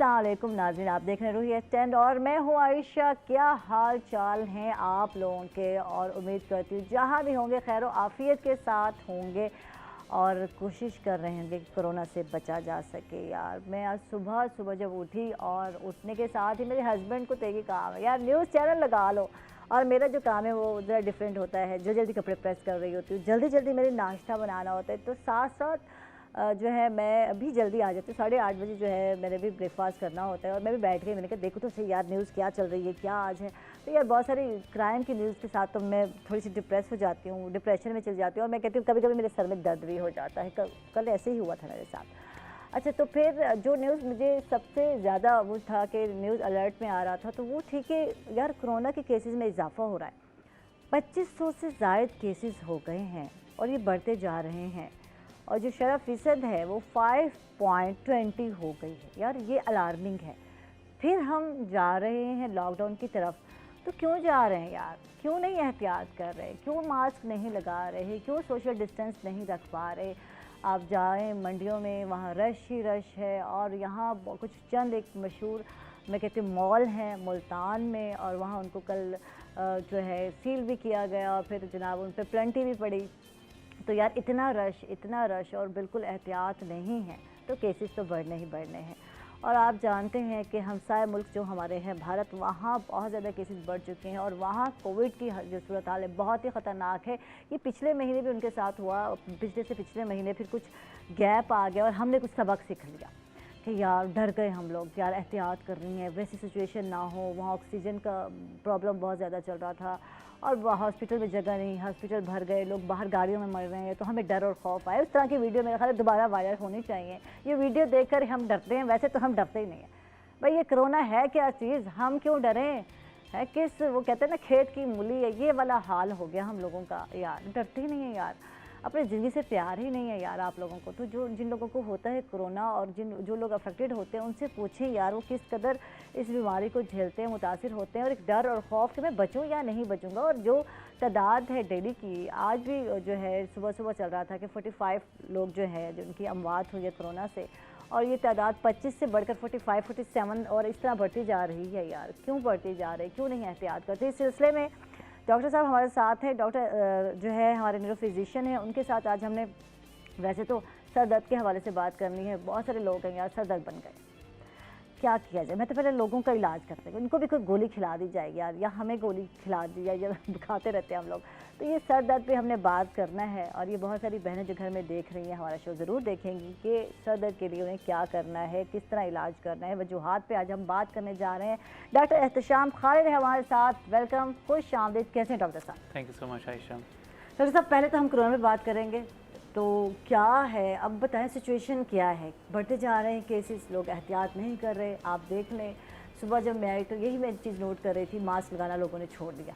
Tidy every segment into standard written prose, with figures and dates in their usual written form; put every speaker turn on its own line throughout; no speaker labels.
अस्सलाम वालेकुम नाज़रीन, आप देख रहे हैं रूही स्टैंड और मैं हूँ आयशा। क्या हाल चाल हैं आप लोगों के, और उम्मीद करती हूँ जहाँ भी होंगे खैर आफ़ियत के साथ होंगे और कोशिश कर रहे होंगे कि कोरोना से बचा जा सके। यार मैं आज सुबह सुबह जब उठी और उठने के साथ ही मेरे हस्बैंड को तेगी काम है, यार न्यूज़ चैनल लगा लो। और मेरा जो काम है वो ज़रा डिफरेंट होता है, जल्दी कपड़े प्रेस कर रही होती हूँ, जल्दी जल्दी मेरे नाश्ता बनाना होता है, तो साथ साथ जो है मैं अभी जल्दी आ जाती हूँ। 8:30 बजे जो है मैंने भी ब्रेकफास्ट करना होता है और मैं भी बैठ गई। मैंने कहा देखो तो सही यार न्यूज़ क्या चल रही है, क्या आज है। तो यार बहुत सारी क्राइम की न्यूज़ के साथ तो मैं थोड़ी सी डिप्रेस हो जाती हूँ, डिप्रेशन में चली जाती हूँ और मैं कहती हूँ कभी कभी मेरे सर में दर्द भी हो जाता है। कल ऐसे ही हुआ था मेरे साथ। अच्छा, तो फिर जो न्यूज़ मुझे सबसे ज़्यादा वो था कि न्यूज़ अलर्ट में आ रहा था, तो वो थी कि यार कोरोना के केसेस में इजाफा हो रहा है। 2500 से ज़ायद केसेस हो गए हैं और ये बढ़ते जा रहे हैं, और जो शरह फ़ीसद है वो 5.20 हो गई है। यार ये अलार्मिंग है। फिर हम जा रहे हैं लॉकडाउन की तरफ, तो क्यों जा रहे हैं यार? क्यों नहीं एहतियात कर रहे? क्यों मास्क नहीं लगा रहे? क्यों सोशल डिस्टेंस नहीं रख पा रहे? आप जाएं मंडियों में, वहाँ रश ही रश है। और यहाँ कुछ चंद एक मशहूर मैं कहती हूँ मॉल हैं मुल्तान में, और वहाँ उनको कल जो है सील भी किया गया और फिर जनाब उन पर प्लेंटी भी पड़ी। तो यार इतना रश और बिल्कुल एहतियात नहीं है, तो केसेस तो बढ़ने ही बढ़ने हैं। और आप जानते हैं कि हमसाया मुल्क जो हमारे हैं भारत, वहाँ बहुत ज़्यादा केसेस बढ़ चुके हैं और वहाँ कोविड की जो सूरत हाल है बहुत ही ख़तरनाक है। ये पिछले महीने भी उनके साथ हुआ, पिछले से पिछले महीने फिर कुछ गैप आ गया और हमने कुछ सबक सीख लिया कि यार डर गए हम लोग, यार एहतियात करनी है, वैसी सिचुएशन ना हो। वहाँ ऑक्सीजन का प्रॉब्लम बहुत ज़्यादा चल रहा था और हॉस्पिटल में जगह नहीं, हॉस्पिटल भर गए, लोग बाहर गाड़ियों में मर रहे हैं। तो हमें डर और खौफ आया। उस तरह की वीडियो मेरे ख्याल है दोबारा वायरल होनी चाहिए। ये वीडियो देखकर हम डरते हैं, वैसे तो हम डरते ही नहीं हैं भाई। ये कोरोना है क्या चीज़, हम क्यों डरें? है किस, वो कहते हैं ना खेत की मूली है, ये वाला हाल हो गया हम लोगों का। यार डरते ही नहीं है यार, अपनी ज़िंदगी से प्यार ही नहीं है यार आप लोगों को। तो जिन लोगों को होता है कोरोना और जो लोग अफेक्टेड होते हैं उनसे पूछें यार वो किस कदर इस बीमारी को झेलते हैं, मुतासिर होते हैं, और एक डर और खौफ कि मैं बचूं या नहीं बचूंगा। और जो तादाद है डेली की, आज भी जो है सुबह सुबह चल रहा था कि 45 लोग जो है जिनकी अमवात हुई है कोरोना से, और ये तादाद 25 से बढ़कर 45, 47 और इस तरह बढ़ती जा रही है। यार क्यों बढ़ती जा रही, क्यों नहीं एहतियात करते? इस सिलसिले में डॉक्टर साहब हमारे साथ हैं, डॉक्टर जो है हमारे न्यूरो फिजिशियन हैं, उनके साथ आज हमने वैसे तो सर दर्द के हवाले से बात करनी है। बहुत सारे लोग हैं यार सर दर्द बन गए, क्या किया जाए? मैं तो पहले लोगों का इलाज करते हैं, उनको भी कोई गोली खिला दी जाएगी यार, या हमें गोली खिला दी जाए, या खाते रहते हैं हम लोग। तो ये सर दर्द पे हमने बात करना है, और ये बहुत सारी बहनें जो घर में देख रही हैं हमारा शो ज़रूर देखेंगी कि सर दर्द के लिए उन्हें क्या करना है, किस तरह इलाज करना है। वजूहात पे आज हम बात करने जा रहे हैं। डॉक्टर एहतशाम खालिद है हमारे साथ, वेलकम, खुश आमदीद। कैसे हैं डॉक्टर साहब?
Thank you so much Ayesha.
Doctor साहब पहले तो हम कोरोना में बात करेंगे, तो क्या है अब बताएं, सिचुएशन क्या है? बढ़ते जा रहे हैं केसेस, लोग एहतियात नहीं कर रहे। आप देख लें, सुबह जब मैं आई तो यही मैं चीज़ नोट कर रही थी, मास्क लगाना लोगों ने छोड़ दिया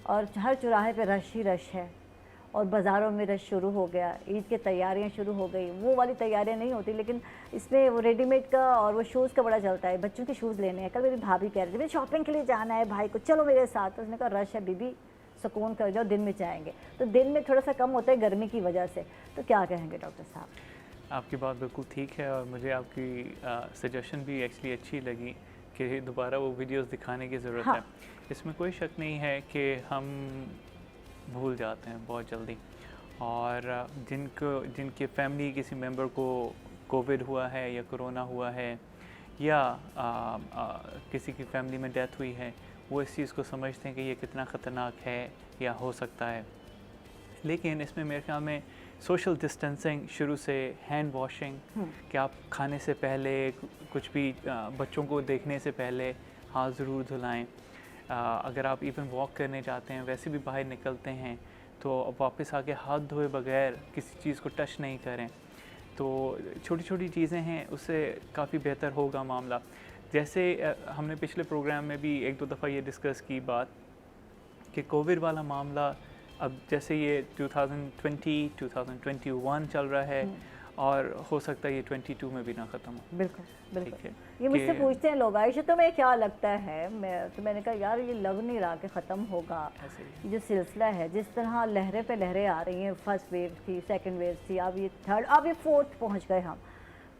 और हर चौराहे पे रश ही रश है, और बाज़ारों में रश शुरू हो गया। ईद की तैयारियां शुरू हो गई, वो वाली तैयारियां नहीं होती, लेकिन इसमें वो रेडीमेड का और वो शूज़ का बड़ा चलता है। बच्चों के शूज़ लेने हैं, कल मेरी भाभी कह रही थी मुझे शॉपिंग के लिए जाना है भाई को, चलो मेरे साथ। तो उसने कहा रश है बीबी, सुकून कर जाओ, दिन में जाएंगे। तो दिन में थोड़ा सा कम होता है गर्मी की वजह से। तो क्या कहेंगे डॉक्टर साहब?
आपकी बात बिल्कुल ठीक है, और मुझे आपकी सजेशन भी एक्चुअली अच्छी लगी कि दोबारा वो वीडियोस दिखाने की ज़रूरत है। इसमें कोई शक नहीं है कि हम भूल जाते हैं बहुत जल्दी, और जिनके फैमिली किसी मेंबर को कोविड हुआ है या कोरोना हुआ है, या किसी की फैमिली में डेथ हुई है, वो इस चीज़ को समझते हैं कि ये कितना ख़तरनाक है या हो सकता है। लेकिन इसमें मेरे ख्याल में सोशल डिस्टेंसिंग शुरू से, हैंड वॉशिंग, कि आप खाने से पहले, कुछ भी बच्चों को देखने से पहले हाथ ज़रूर धुलाएं। अगर आप इवन वॉक करने जाते हैं, वैसे भी बाहर निकलते हैं, तो वापस आके हाथ धोए बगैर किसी चीज़ को टच नहीं करें। तो छोटी छोटी चीज़ें हैं, उससे काफ़ी बेहतर होगा मामला। जैसे हमने पिछले प्रोग्राम में भी एक दो दफ़ा ये डिस्कस की बात कि कोविड वाला मामला अब जैसे ये 2020, 2021 चल रहा है, और हो सकता है ये 22 में भी ना ख़त्म हो।
बिल्कुल बिल्कुल। ये मुझसे पूछते हैं लोग, आयशा तुम्हें क्या लगता है? मैंने कहा यार ये लग नहीं रहा कि ख़त्म होगा। जो सिलसिला है, जिस तरह लहरें पे लहरें आ रही हैं, फर्स्ट वेव थी, सेकंड वेव थी, अब ये थर्ड, अब ये फोर्थ पहुंच गए हम।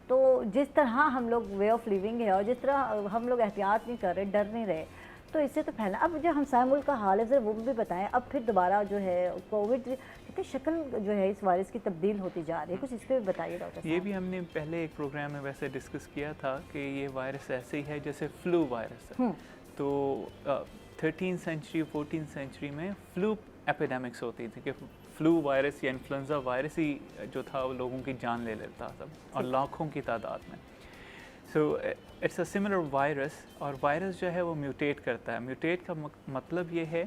तो जिस तरह हम लोग वे ऑफ लिविंग है और जिस तरह हम लोग एहतियात नहीं कर रहे, डर नहीं रहे, तो इससे तो फैलना। अब जो हमसाया मुल्क का हाल है ज़रा वो भी बताएं। अब फिर दोबारा जो है कोविड कितनी शक्ल जो है इस वायरस की तब्दील होती जा रही है, कुछ इस पर भी बताइए डॉक्टर साहब।
ये भी हमने पहले एक प्रोग्राम में वैसे डिस्कस किया था कि ये वायरस ऐसे ही है जैसे फ्लू वायरस है। तो 13th सेंचुरी 14th सेंचुरी में फ्लू एपिडेमिक्स होती थी कि फ्लू वायरस या इन्फ्लुएंजा वायरस ही जो था वो लोगों की जान ले लेता था और लाखों की तादाद में। So it's a similar virus, और वायरस जो है वो म्यूटेट करता है। म्यूटेट का मतलब ये है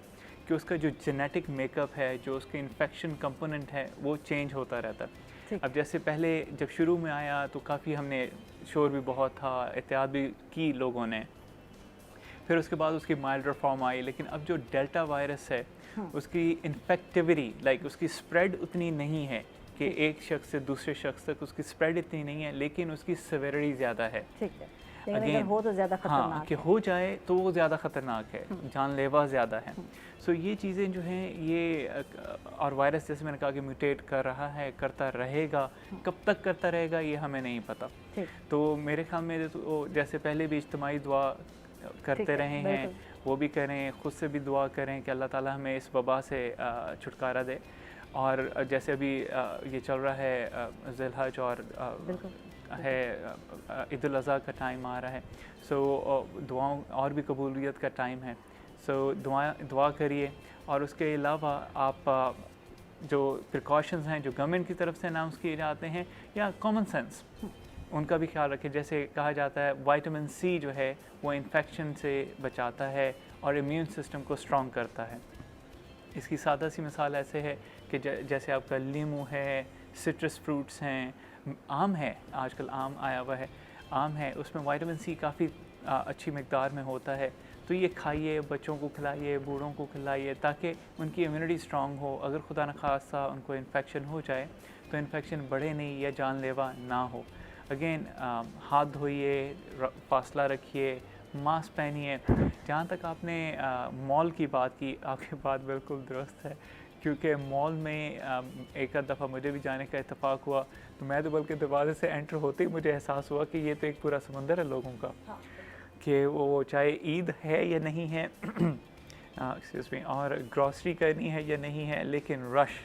कि उसका जो जेनेटिक मेकअप है, जो उसके इन्फेक्शन कंपोनेंट है, वो चेंज होता रहता है। अब जैसे पहले जब शुरू में आया तो काफ़ी हमने शोर भी बहुत था, एहतियात भी की लोगों ने, फिर उसके बाद उसकी माइल्डर फॉर्म आई। लेकिन अब जो डेल्टा वायरस है उसकी इन्फेक्टिविटी उसकी स्प्रेड उतनी नहीं है कि एक शख्स से दूसरे शख्स तक उसकी स्प्रेड इतनी नहीं है, लेकिन उसकी सेवेरिटी ज़्यादा है।
ठीक है, अगर हो तो ज़्यादा खतरनाक
हाँ, कि हो जाए तो वो ज़्यादा ख़तरनाक है, जानलेवा ज़्यादा है। सो ये चीज़ें जो हैं ये, और वायरस जैसे मैंने कहा कि म्यूटेट कर रहा है, करता रहेगा, कब तक करता रहेगा ये हमें नहीं पता। तो मेरे ख्याल में तो जैसे पहले भी इज्तिमाई दुआ करते रहे हैं, वो भी करें, ख़ुद से भी दुआ करें कि अल्लाह ताला हमें इस वबा से छुटकारा दे। और जैसे अभी ये चल रहा है ज़िलहज और है ईद उल अज़हा का टाइम आ रहा है, सो दुआओं और भी कबूलियत का टाइम है। सो दुआ करिए, और उसके अलावा आप जो प्रिकॉशंस हैं जो गवर्नमेंट की तरफ से अनाउंस किए जाते हैं, या कॉमन सेंस, उनका भी ख्याल रखें। जैसे कहा जाता है विटामिन सी जो है वो इन्फेक्शन से बचाता है और इम्यून सिस्टम को स्ट्रॉन्ग करता है। इसकी सादा सी मिसाल ऐसे है कि जैसे आपका लीमू है, सिट्रस फ्रूट्स हैं, आम है, आजकल आम आया हुआ है, आम है, उसमें विटामिन सी काफ़ी अच्छी मिकदार में होता है। तो ये खाइए, बच्चों को खिलाइए, बूढ़ों को खिलाइए, ताकि उनकी इम्यूनिटी स्ट्रॉन्ग हो। अगर खुदा न खास्ता उनको इन्फेक्शन हो जाए तो इन्फेक्शन बढ़े नहीं या जानलेवा ना हो। अगेन हाथ धोइए, फासला रखिए, मास्क पहनिए। जहाँ तक आपने मॉल की बात की, आपकी बात बिल्कुल दुरुस्त है, क्योंकि मॉल में एक आध दफ़ा मुझे भी जाने का इत्तेफाक हुआ, तो मैं तो बल्कि दरवाजे से एंटर होते ही मुझे एहसास हुआ कि ये तो एक पूरा समंदर है लोगों का। कि वो चाहे ईद है या नहीं है एक्सक्यूज़ मी, और ग्रॉसरी करनी है या नहीं है, लेकिन रश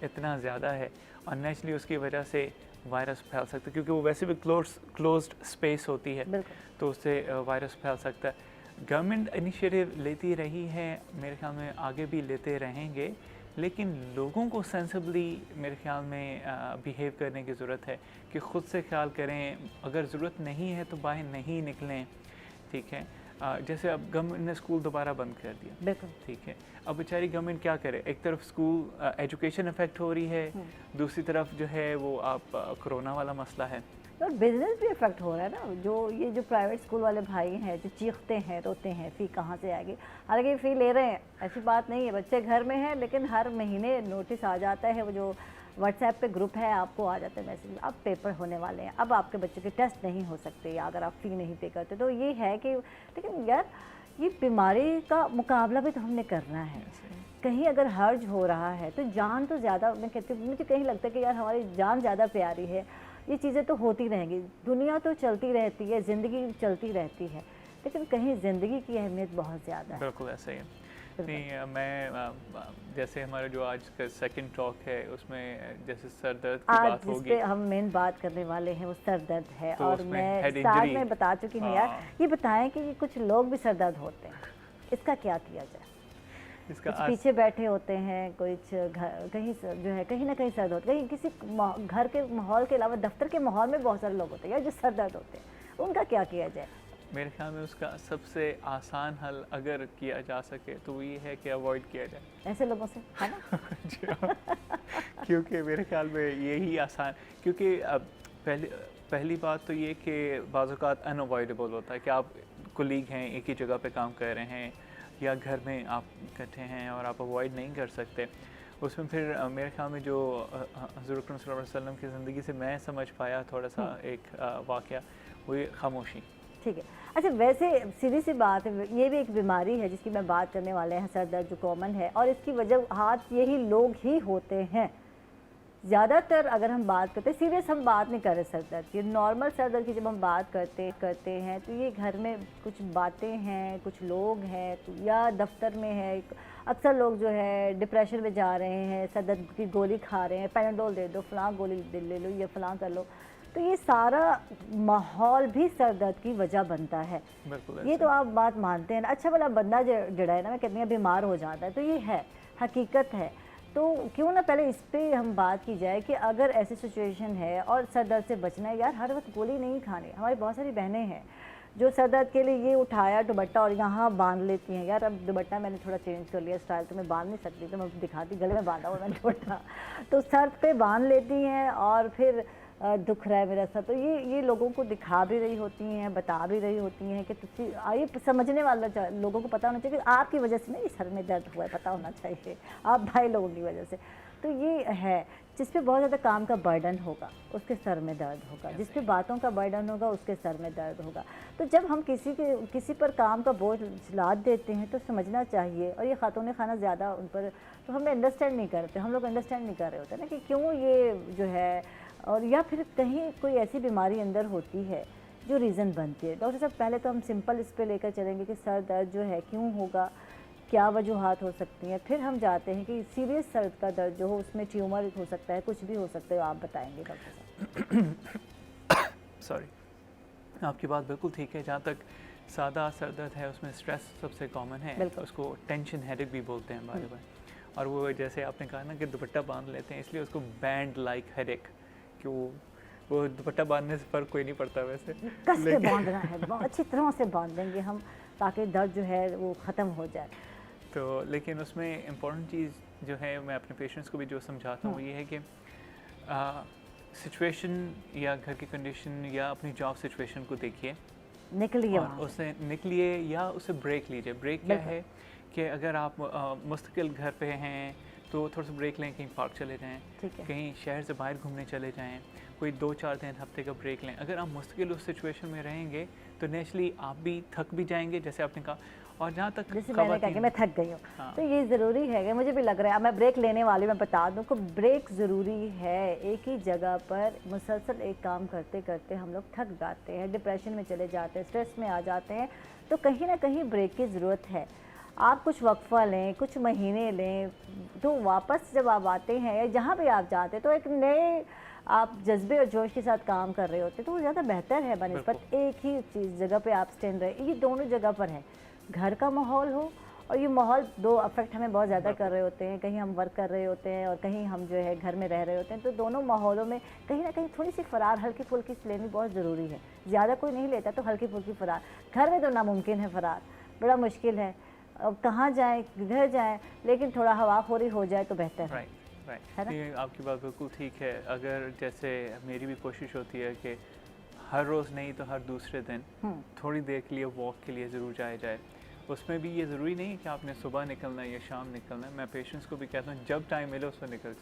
इतना ज़्यादा है, और नेचुरली उसकी वजह से वायरस फैल सकता है, क्योंकि वो वैसे भी क्लोज्ड स्पेस होती है, तो उससे वायरस फैल सकता है। गवर्नमेंट इनिशिएटिव लेती रही है, मेरे ख्याल में आगे भी लेते रहेंगे, लेकिन लोगों को सेंसिबली मेरे ख्याल में बिहेव करने की ज़रूरत है कि ख़ुद से ख्याल करें। अगर ज़रूरत नहीं है तो बाहर नहीं निकलें, ठीक है। जैसे अब गवर्नमेंट ने स्कूल दोबारा बंद कर दिया, बिल्कुल ठीक है। अब बेचारी गवर्नमेंट क्या करे, एक तरफ स्कूल एजुकेशन इफेक्ट हो रही है, दूसरी तरफ जो है वो आप कोरोना वाला मसला है,
और बिजनेस भी इफेक्ट हो रहा है ना। जो प्राइवेट स्कूल वाले भाई हैं जो चीखते हैं, रोते हैं, फ़ी कहाँ से आएगी, हालांकि फ़ी ले रहे हैं, ऐसी बात नहीं है, बच्चे घर में हैं, लेकिन हर महीने नोटिस आ जाता है, वो जो व्हाट्सएप पे ग्रुप है आपको आ जाता है मैसेज, अब पेपर होने वाले हैं, अब आपके बच्चे के टेस्ट नहीं हो सकते अगर आप फ़ी नहीं पे करते। तो ये है कि, लेकिन यार ये बीमारी का मुकाबला भी तो हमने करना है। कहीं अगर हर्ज हो रहा है तो जान तो ज़्यादा, मैं कहती हूँ, मुझे कहीं लगता है कि यार हमारी जान ज़्यादा प्यारी है, ये चीज़ें तो होती रहेंगी, दुनिया तो चलती रहती है, ज़िंदगी चलती रहती है, लेकिन कहीं ज़िंदगी की अहमियत बहुत ज़्यादा है।
बिल्कुल ऐसा ही है। नहीं, मैं जैसे हमारा जो आज का सेकंड टॉक है उसमें जैसे सर दर्द की बात होगी,
आज हम मेन बात करने वाले हैं वो सर दर्द है। तो और मैं स्टार्ट में बता चुकी हूँ यार, ये बताएं कि कुछ लोग भी सर दर्द होते हैं, इसका क्या किया जाए? इसका पीछे बैठे होते हैं, कुछ कहीं जो है कहीं ना कहीं सर दर्द, कहीं किसी घर के माहौल के अलावा दफ्तर के माहौल में बहुत सारे लोग होते हैं यार जो सर दर्द होते हैं, उनका क्या किया जाए?
मेरे ख्याल में उसका सबसे आसान हल अगर किया जा सके तो वो ये है कि अवॉइड किया जाए
ऐसे लोगों से, है ना?
क्योंकि मेरे ख्याल में यही आसान, क्योंकि पहली बात तो ये कि बाज़ औक़ात अनअवॉइडेबल होता है कि आप कोलीग हैं, एक ही जगह पे काम कर रहे हैं, या घर में आप इकट्ठे हैं और आप अवॉइड नहीं कर सकते। उसमें फिर मेरे ख्याल में जो हज़रत अकरम सल्लल्लाहु अलैहि वसल्लम की ज़िंदगी से मैं समझ पाया थोड़ा सा एक वाक़या, वो ये खामोशी।
ठीक है, अच्छा वैसे सीधी सी बात है, ये भी एक बीमारी है जिसकी मैं बात करने वाले हैं, सर दर्द जो कॉमन है, और इसकी वजह हाथ यही लोग ही होते हैं, ज़्यादातर अगर हम बात करते हैं, सीरियस हम बात नहीं कर रहे सर दर्द की, नॉर्मल सर दर्द की जब हम बात करते हैं तो ये घर में कुछ बातें हैं, कुछ लोग हैं, या दफ्तर में है। अक्सर लोग जो है डिप्रेशन में जा रहे हैं, सर दर्द की गोली खा रहे हैं, पैराडोल दे दो, फलां गोली ले लो, या फलां कर लो। तो ये सारा माहौल भी सर दर्द की वजह बनता है। ये तो आप बात मानते हैं ना। अच्छा भला बंदा जड़ा है ना, मैं कहती हूँ बीमार हो जाता है, तो ये है हकीकत है। तो क्यों ना पहले इस पे हम बात की जाए कि अगर ऐसी सिचुएशन है और सर दर्द से बचना है, यार हर वक्त गोली नहीं खानी। हमारी बहुत सारी बहनें हैं जो सर दर्द के लिए ये उठाया दुपट्टा और यहाँ बांध लेती हैं। यार अब दुपट्टा मैंने थोड़ा चेंज कर लिया स्टाइल, तो मैं बांध नहीं सकती, तो मैं दिखाती गले में बांधा हुआ मैंने दुपट्टा, तो सर पे बांध लेती हैं और फिर दुख रहा है मेरा सर। तो ये लोगों को दिखा भी रही होती हैं, बता भी रही होती हैं कि तुझे ये समझने वाला लोगों को पता होना चाहिए कि आपकी वजह से नहीं सर में दर्द हुआ है, पता होना चाहिए आप भाई लोगों की वजह से। तो ये है जिस पे बहुत ज़्यादा काम का बर्डन होगा उसके सर में दर्द होगा, जिस पे बातों का बर्डन होगा उसके सर में दर्द होगा। तो जब हम किसी पर काम का बोझ लाद देते हैं तो समझना चाहिए। और ये खातून खाना ज़्यादा उन पर, तो हमें अंडरस्टैंड नहीं करते, हम लोग अंडरस्टैंड नहीं कर रहे होते ना कि क्यों ये जो है, और या फिर कहीं कोई ऐसी बीमारी अंदर होती है जो रीज़न बनती है। डॉक्टर साहब पहले तो हम सिंपल इस पे लेकर चलेंगे कि सर दर्द जो है क्यों होगा, क्या वजूहात हो सकती हैं, फिर हम जाते हैं कि सीरियस सर का दर्द जो हो उसमें ट्यूमर हो सकता है, कुछ भी हो सकता है, आप बताएंगे डॉक्टर साहब।
सॉरी, आपकी बात बिल्कुल ठीक है। जहाँ तक सादा सर दर्द है उसमें स्ट्रेस सबसे कॉमन है, उसको टेंशन हेडेक भी बोलते हैं बार बार। और वो जैसे आपने कहा ना कि दुपट्टा बांध लेते हैं, इसलिए उसको बैंड लाइक हेडेक, कि वो दुपट्टा बांधने से फ़र्क कोई नहीं पड़ता वैसे,
कस के बांधना है, अच्छी तरह से बांध देंगे हम ताकि दर्द जो है वो ख़त्म हो जाए।
तो लेकिन उसमें इम्पॉर्टेंट चीज़ जो है, मैं अपने पेशेंट्स को भी जो समझाता हूँ वो ये है कि सिचुएशन या घर की कंडीशन या अपनी जॉब सिचुएशन को देखिए,
निकलिए
और उससे निकलिए या उसे ब्रेक लीजिए। ब्रेक क्या है कि अगर आप मुस्तकिल घर पे हैं तो थोड़ा सा ब्रेक लें, कहीं पार्क चले जाएं, कहीं शहर से बाहर घूमने चले जाएं, कोई 2-4 दिन हफ्ते का ब्रेक लें। अगर आप मुश्किल उस सिचुएशन में रहेंगे तो नेचुरली आप भी थक भी जाएंगे, जैसे आपने कहा। और जहाँ तक
जैसे मैंने कहा कि मैं थक गई हूँ, हाँ। तो ये ज़रूरी है कि मुझे भी लग रहा है, मैं ब्रेक लेने वाली, मैं बता दूँ कि ब्रेक ज़रूरी है। एक ही जगह पर मुसलसल एक काम करते करते हम लोग थक जाते हैं, डिप्रेशन में चले जाते हैं, स्ट्रेस में आ जाते हैं, तो कहीं ना कहीं ब्रेक की ज़रूरत है। आप कुछ वक्फ़ा लें, कुछ महीने लें, तो वापस जब आप आते हैं या जहाँ भी आप जाते हैं तो एक नए आप जज्बे और जोश के साथ काम कर रहे होते, तो वो ज़्यादा बेहतर है बनिस्बत एक ही चीज़ जगह पे आप स्टैंड रहे। ये दोनों जगह पर है, घर का माहौल हो, और ये माहौल दो अफेक्ट हमें बहुत ज़्यादा कर रहे होते हैं। कहीं हम वर्क कर रहे होते हैं और कहीं हम जो है घर में रह रहे होते हैं, तो दोनों माहौलों में कहीं ना कहीं थोड़ी सी फ़रार हल्की फुल्की लेनी बहुत ज़रूरी है। ज़्यादा कोई नहीं लेता तो हल्की फुल्की फ़रार, घर में तो नामुमकिन है फ़रार, बड़ा मुश्किल है। अब कहाँ जाएँ, किधर जाएँ, लेकिन थोड़ा हवाखोरी हो जाए तो बेहतर है।
राइट, ये आपकी बात बिल्कुल ठीक है। अगर जैसे मेरी भी कोशिश होती है कि हर रोज़ नहीं तो हर दूसरे दिन थोड़ी देर के लिए वॉक के लिए ज़रूर जाया जाए। उसमें भी ये ज़रूरी नहीं है कि आपने सुबह निकलना है या शाम निकलना है। मैं पेशेंट्स को भी कहता हूँ जब टाइम मिले उसमें निकल।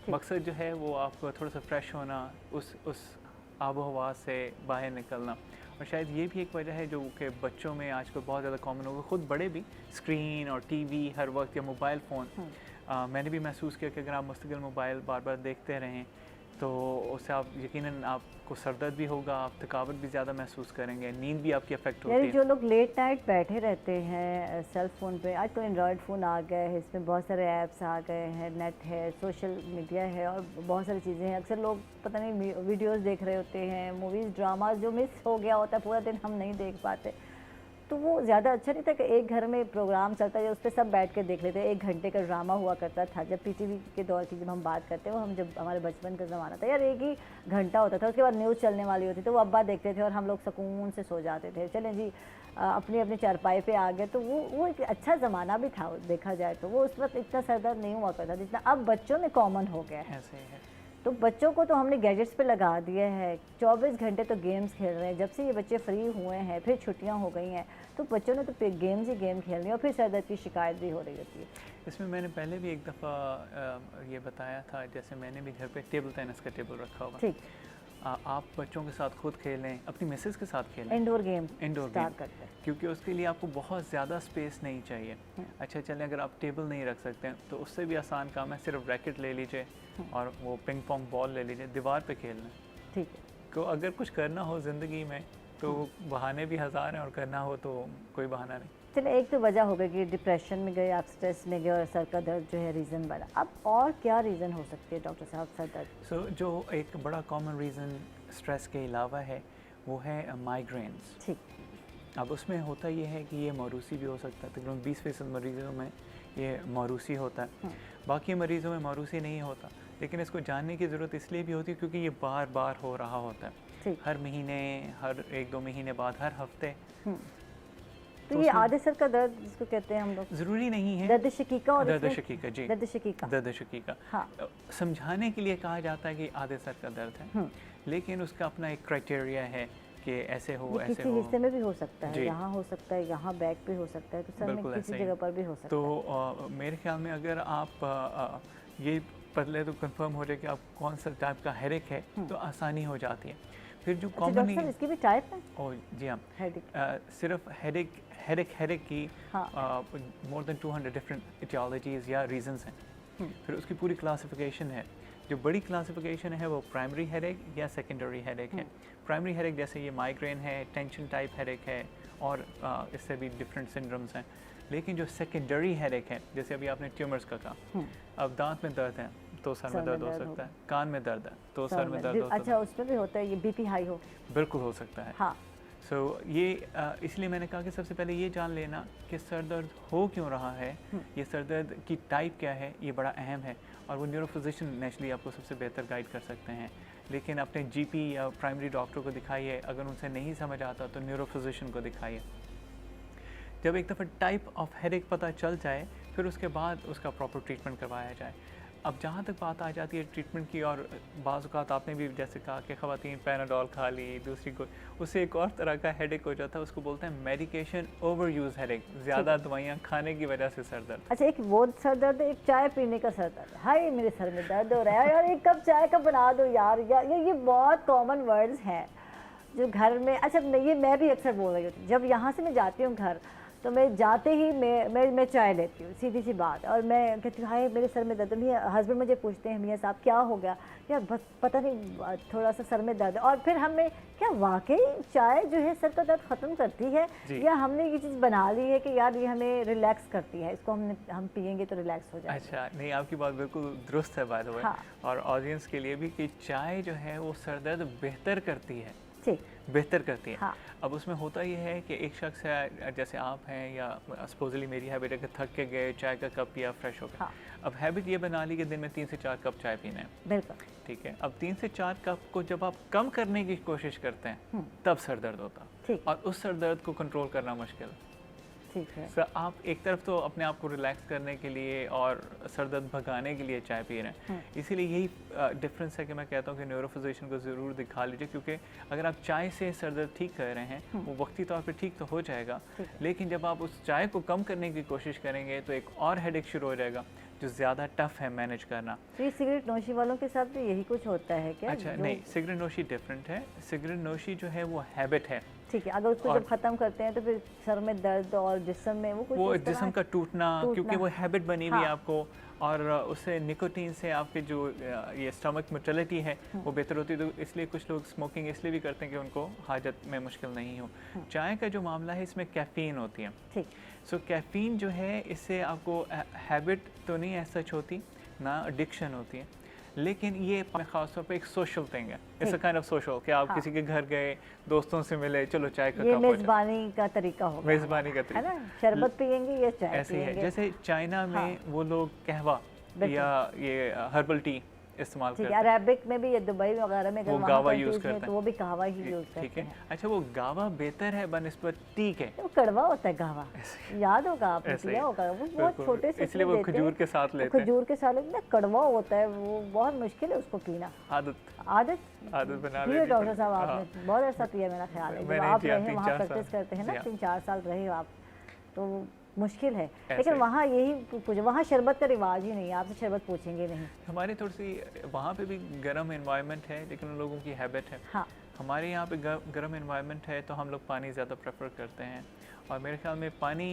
मकसद जो है वो आपको थोड़ा सा फ्रेश होना, उस आबो हवा से बाहर निकलना। और शायद ये भी एक वजह है जो कि बच्चों में आजकल बहुत ज़्यादा कॉमन हो गया, ख़ुद बड़े भी स्क्रीन और टीवी हर वक्त या मोबाइल फ़ोन। मैंने भी महसूस किया कि अगर आप मुस्तकिल मोबाइल बार बार देखते रहें तो उससे आप यकीनन आपको सर दर्द भी होगा, आप थकावट भी ज़्यादा महसूस करेंगे, नींद भी आपकी अफेक्ट होती है।
जो लोग लेट नाइट बैठे रहते हैं सेल फ़ोन पे, आज तो एंड्रॉयड फ़ोन आ गए हैं, इसमें बहुत सारे ऐप्स आ गए हैं, नेट है, सोशल मीडिया है और बहुत सारी चीज़ें हैं। अक्सर लोग पता नहीं वीडियोज़ देख रहे होते हैं, मूवीज़ ड्रामा जो मिस हो गया होता है पूरा दिन हम नहीं देख पाते, तो वो ज़्यादा अच्छा नहीं था कि एक घर में प्रोग्राम चलता है उस पर सब बैठ के देख लेते हैं। 1 घंटे का ड्रामा हुआ करता था जब पीटीवी के दौर की जब हम बात करते हैं, वो हम जब हमारे बचपन का ज़माना था यार, 1 ही घंटा होता था, उसके बाद न्यूज़ चलने वाली होती तो वो अब्बा देखते थे और हम लोग सुकून से सो जाते थे। चलें जी अपनी अपनी चारपाई पे आ गए, तो वो एक अच्छा ज़माना भी था देखा जाए तो। वो उस वक्त इतना सर दर्द नहीं हुआ करता जितना अब बच्चों में कॉमन हो गया है। तो बच्चों को तो हमने गैजेट्स पे लगा दिया है, 24 घंटे तो गेम्स खेल रहे हैं। जब से ये बच्चे फ्री हुए हैं, फिर छुट्टियां हो गई हैं, तो बच्चों ने तो गेम्स ही गेम खेलनी और फिर सर दर्द की शिकायत भी हो रही होती है।
इसमें मैंने पहले भी एक दफ़ा ये बताया था, जैसे मैंने भी घर पे टेबल टेनिस का टेबल रखा हुआ, आप बच्चों के साथ खुद खेलें, अपनी मिसेस के साथ खेलें,
indoor game
indoor
start
game,
करते हैं।
क्योंकि उसके लिए आपको बहुत ज़्यादा स्पेस नहीं चाहिए। अच्छा चलें, अगर आप टेबल नहीं रख सकते हैं तो उससे भी आसान काम है, सिर्फ रैकेट ले लीजिए और वो पिंग पोंग बॉल ले लीजिए, दीवार पे खेल लें।
ठीक है।
तो अगर कुछ करना हो ज़िंदगी में तो बहाने भी हज़ार हैं और करना हो तो कोई बहाना नहीं।
चलिए, एक तो वजह हो गई कि डिप्रेशन में गए, आप स्ट्रेस में गए और सर का दर्द जो है रीज़न बना। अब और क्या रीज़न हो सकती है डॉक्टर साहब सर दर्द?
जो एक बड़ा कॉमन रीज़न स्ट्रेस के अलावा है वो है माइग्रेन्स।
ठीक।
अब उसमें होता ये है कि ये मौरूसी भी हो सकता है, तकरीबन 20% मरीज़ों में ये मौरूसी होता है, बाकी मरीज़ों में मौरूसी नहीं होता। लेकिन इसको जानने की ज़रूरत इसलिए भी होती है क्योंकि ये बार बार हो रहा होता है, हर महीने, हर 1-2 महीने बाद, हर हफ्ते।
तो ये आधे सर का दर्द जिसको कहते हैं हम लोग,
ज़रूरी नहीं है
दर्द शकीका, और
दर्द शकीका, जी
दर्द शकीका,
दर्द शकीका।
हाँ।
समझाने के लिए कहा जाता है कि आधे सर का दर्द है, लेकिन उसका अपना एक क्राइटेरिया है कि ऐसे हो, ऐसे
किसी
हो।
हिस्से में भी हो सकता है, यहाँ हो सकता है, यहाँ बैक पे हो सकता है, तो सर में किसी जगह पर भी हो सकता है।
तो मेरे ख्याल में अगर आप ये पहले तो कंफर्म हो जाए कि आप कौन सा टाइप का हेडेक है तो आसानी हो जाती है। फिर जो कॉमन,
इसकी भी टाइप है?
ओ जी हाँ, सिर्फ हेडेक की मोर देन 200 डिफरेंट इटियोलॉजीज़ या रीजंस हैं। फिर उसकी पूरी क्लासिफिकेशन है। जो बड़ी क्लासिफिकेशन है वो प्राइमरी हेडेक या सेकेंडरी हेडेक है। प्राइमरी हेडेक जैसे ये माइग्रेन है, टेंशन टाइप हेडेक है, और इससे भी डिफरेंट सिंड्रोम्स हैं। लेकिन जो सेकेंडरी हेडेक है, जैसे अभी आपने ट्यूमर्स का कहा, अब दांत में दर्द है तो सर में दर्द हो सकता है, कान में दर्द है तो सर में दर्द हो सकता है।
अच्छा, उसमें भी होता है ये बीपी हाई हो?
बिल्कुल हो सकता है।
हाँ।
सो ये इसलिए मैंने कहा कि सबसे पहले ये जान लेना कि सर दर्द हो क्यों रहा है, ये सर दर्द की टाइप क्या है, ये बड़ा अहम है। और वो न्यूरो फिजिशियन नेचुरली आपको सबसे बेहतर गाइड कर सकते हैं। लेकिन अपने जीपी या प्राइमरी डॉक्टर को दिखाइए, अगर उनसे नहीं समझ आता तो न्यूरो फिजिशियन को दिखाइए। जब एक दफ़ा टाइप ऑफ हेडेक पता चल जाए फिर उसके बाद उसका प्रॉपर ट्रीटमेंट करवाया जाए। अब जहाँ तक बात आ जाती है ट्रीटमेंट की, और बाज़ औक़ात आपने भी जैसे कहा कि ख़वातीन पैराडोल खा ली, दूसरी को, उससे एक और तरह का हेडेक हो जाता है, उसको बोलते हैं मेडिकेशन ओवर यूज़ हेडेक, ज़्यादा दवाइयाँ खाने की वजह से सर दर्द।
अच्छा, एक वो सर दर्द, एक चाय पीने का सर दर्द, हाय मेरे सर में दर्द हो रहा है यार, एक कप चाय का बना दो यार, ये बहुत कॉमन वर्ड्स हैं जो घर में। अच्छा, मैं भी अक्सर बोल रही हूँ, जब यहाँ से मैं जाती हूँ घर तो मैं जाते ही मैं चाय लेती हूँ, सीधी सी बात। और मैं कहती हूँ हाय मेरे सर में दर्द है। मियाँ हस्बैंड मुझे पूछते हैं मियाँ साहब क्या हो गया, यार बस पता नहीं थोड़ा सा सर में दर्द है। और फिर हमें क्या वाकई चाय जो है सर का दर्द ख़त्म करती है, या हमने ये चीज़ बना ली है कि यार ये हमें रिलैक्स करती है, इसको हम पियेंगे तो रिलैक्स हो जाए?
अच्छा, नहीं, आपकी बात बिल्कुल दुरुस्त है बाय द वे। और ऑडियंस के लिए भी कि चाय जो है वो सर दर्द बेहतर करती है, बेहतर करती है।
हाँ।
अब उसमें होता ये है कि एक शख्स है, जैसे आप हैं, या सपोजली मेरी हैबिट है कि थक के गए, चाय का कप पिया, फ्रेश हो गए।
हाँ।
अब हैबिट ये बना ली कि दिन में 3 से 4 कप चाय पीना है।
बिल्कुल
ठीक है। अब 3 से 4 कप को जब आप कम करने की कोशिश करते हैं तब सर दर्द होता, और उस सर दर्द को कंट्रोल करना मुश्किल।
ठीक है।
सर आप एक तरफ तो अपने आप को रिलैक्स करने के लिए और सर दर्द भगाने के लिए चाय पी रहे हैं, इसीलिए यही डिफरेंस है कि मैं कहता हूँ कि न्यूरो फिजिशियन को ज़रूर दिखा लीजिए, क्योंकि अगर आप चाय से सर दर्द ठीक कर रहे हैं वो वक्ती तौर पे ठीक तो हो जाएगा, लेकिन जब आप उस चाय को कम करने की कोशिश करेंगे तो एक और हेडेक शुरू हो जाएगा जो ज़्यादा टफ है मैनेज करना।
तो ये सिगरेट नोशी वालों के साथ भी यही कुछ होता है क्या?
अच्छा नहीं, सिगरेट नोशी डिफरेंट है। सिगरेट नोशी जो है वो हैबिट है।
ठीक है, अगर उसको जब ख़त्म करते हैं तो फिर सर में दर्द और जिस्म में वो
जिस्म का टूटना, क्योंकि वो हैबिट बनी हुई है आपको, और उससे निकोटीन से आपके जो ये स्टमक मोटिलिटी है वो बेहतर होती है। तो इसलिए कुछ लोग स्मोकिंग इसलिए भी करते हैं कि उनको हाजत में मुश्किल नहीं हो। चाय का जो मामला है इसमें कैफ़ीन होती है।
ठीक।
सो कैफ़ीन जो है इससे आपको हैबिट तो नहीं एज सच होती, ना एडिक्शन होती है, लेकिन ये ख़ास तौर पे एक सोशल थिंग है। It's a kind of social कि आप किसी के घर गए, दोस्तों से मिले, चलो चाय का कप,
ये मेज़बानी का तरीका होगा,
मेज़बानी का तरीका
है ना, शरबत पियेंगे या चाय
ऐसे है। जैसे चाइना में वो लोग कहवा या ये हर्बल टी इस्तेमाल करते हैं।
अरेबिक में भी, ये दुबई वगैरह में
वो गावा यूज़ करते हैं,
तो वो भी गावा ही यूज़ करते हैं।
ठीक है। अच्छा, वो गावा बेहतर है बनिस्बत टी के?
वो कड़वा होता है गावा, याद होगा आपने पिया होगा, वो बहुत छोटे से,
इसलिए वो खजूर के साथ लेते हैं।
खजूर के साथ लेते, कड़वा होता है वो, बहुत मुश्किल है उसको पीना। आदत बना ली डॉक्टर साहब, आपने बहुत ऐसा पिया मेरा ख्याल है। जब आप रहे वहाँ प्रैक्टिस करते हैं ना, 3-4 साल रहे आप, तो मुश्किल है। लेकिन वहाँ यही पूछो, वहाँ शरबत का रिवाज ही नहीं है, आपसे शरबत पूछेंगे नहीं।
हमारी थोड़ी सी वहाँ पे भी गर्म एनवायरनमेंट है, लेकिन उन लोगों की हैबिट है।
हाँ,
हमारे यहाँ पे गर्म एनवायरनमेंट है, तो हम लोग पानी ज़्यादा प्रेफर करते हैं। और मेरे ख्याल में पानी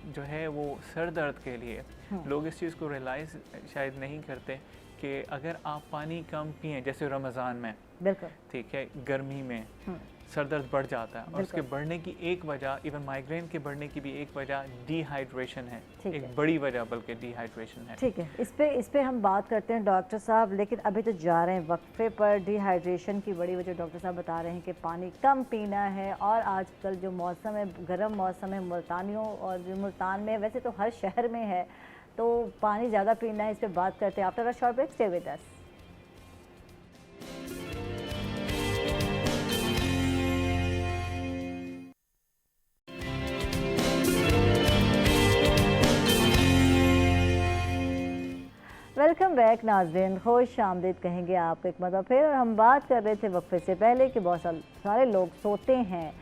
जो है वो सर दर्द के लिए, लोग इस चीज़ को रियलाइज़ शायद नहीं करते कि अगर आप पानी कम पिएं, जैसे रमज़ान में,
बिल्कुल
ठीक है, गर्मी में सर दर्द बढ़ जाता है, और उसके बढ़ने की एक वजह, इवन माइग्रेन के बढ़ने की भी एक वजह डिहाइड्रेशन है, एक बड़ी वजह बल्कि डिहाइड्रेशन है।
ठीक है, इस पे हम बात करते हैं डॉक्टर साहब, लेकिन अभी तो जा रहे हैं वक्फे पर। डिहाइड्रेशन की बड़ी वजह डॉक्टर साहब बता रहे हैं कि पानी कम पीना है, और आजकल जो मौसम है, गर्म मौसम है मुल्तानियों और जो मुल्तान में, वैसे तो हर शहर में है, तो पानी ज़्यादा पीना है। इस पर बात करते हैं after a short break. Stay with us. Welcome back नाज़रीन, खुश आमदीद कहेंगे आपको एक मरतबा फिर। और हम बात कर रहे थे वक्फे से पहले कि बहुत सारे लोग सोते हैं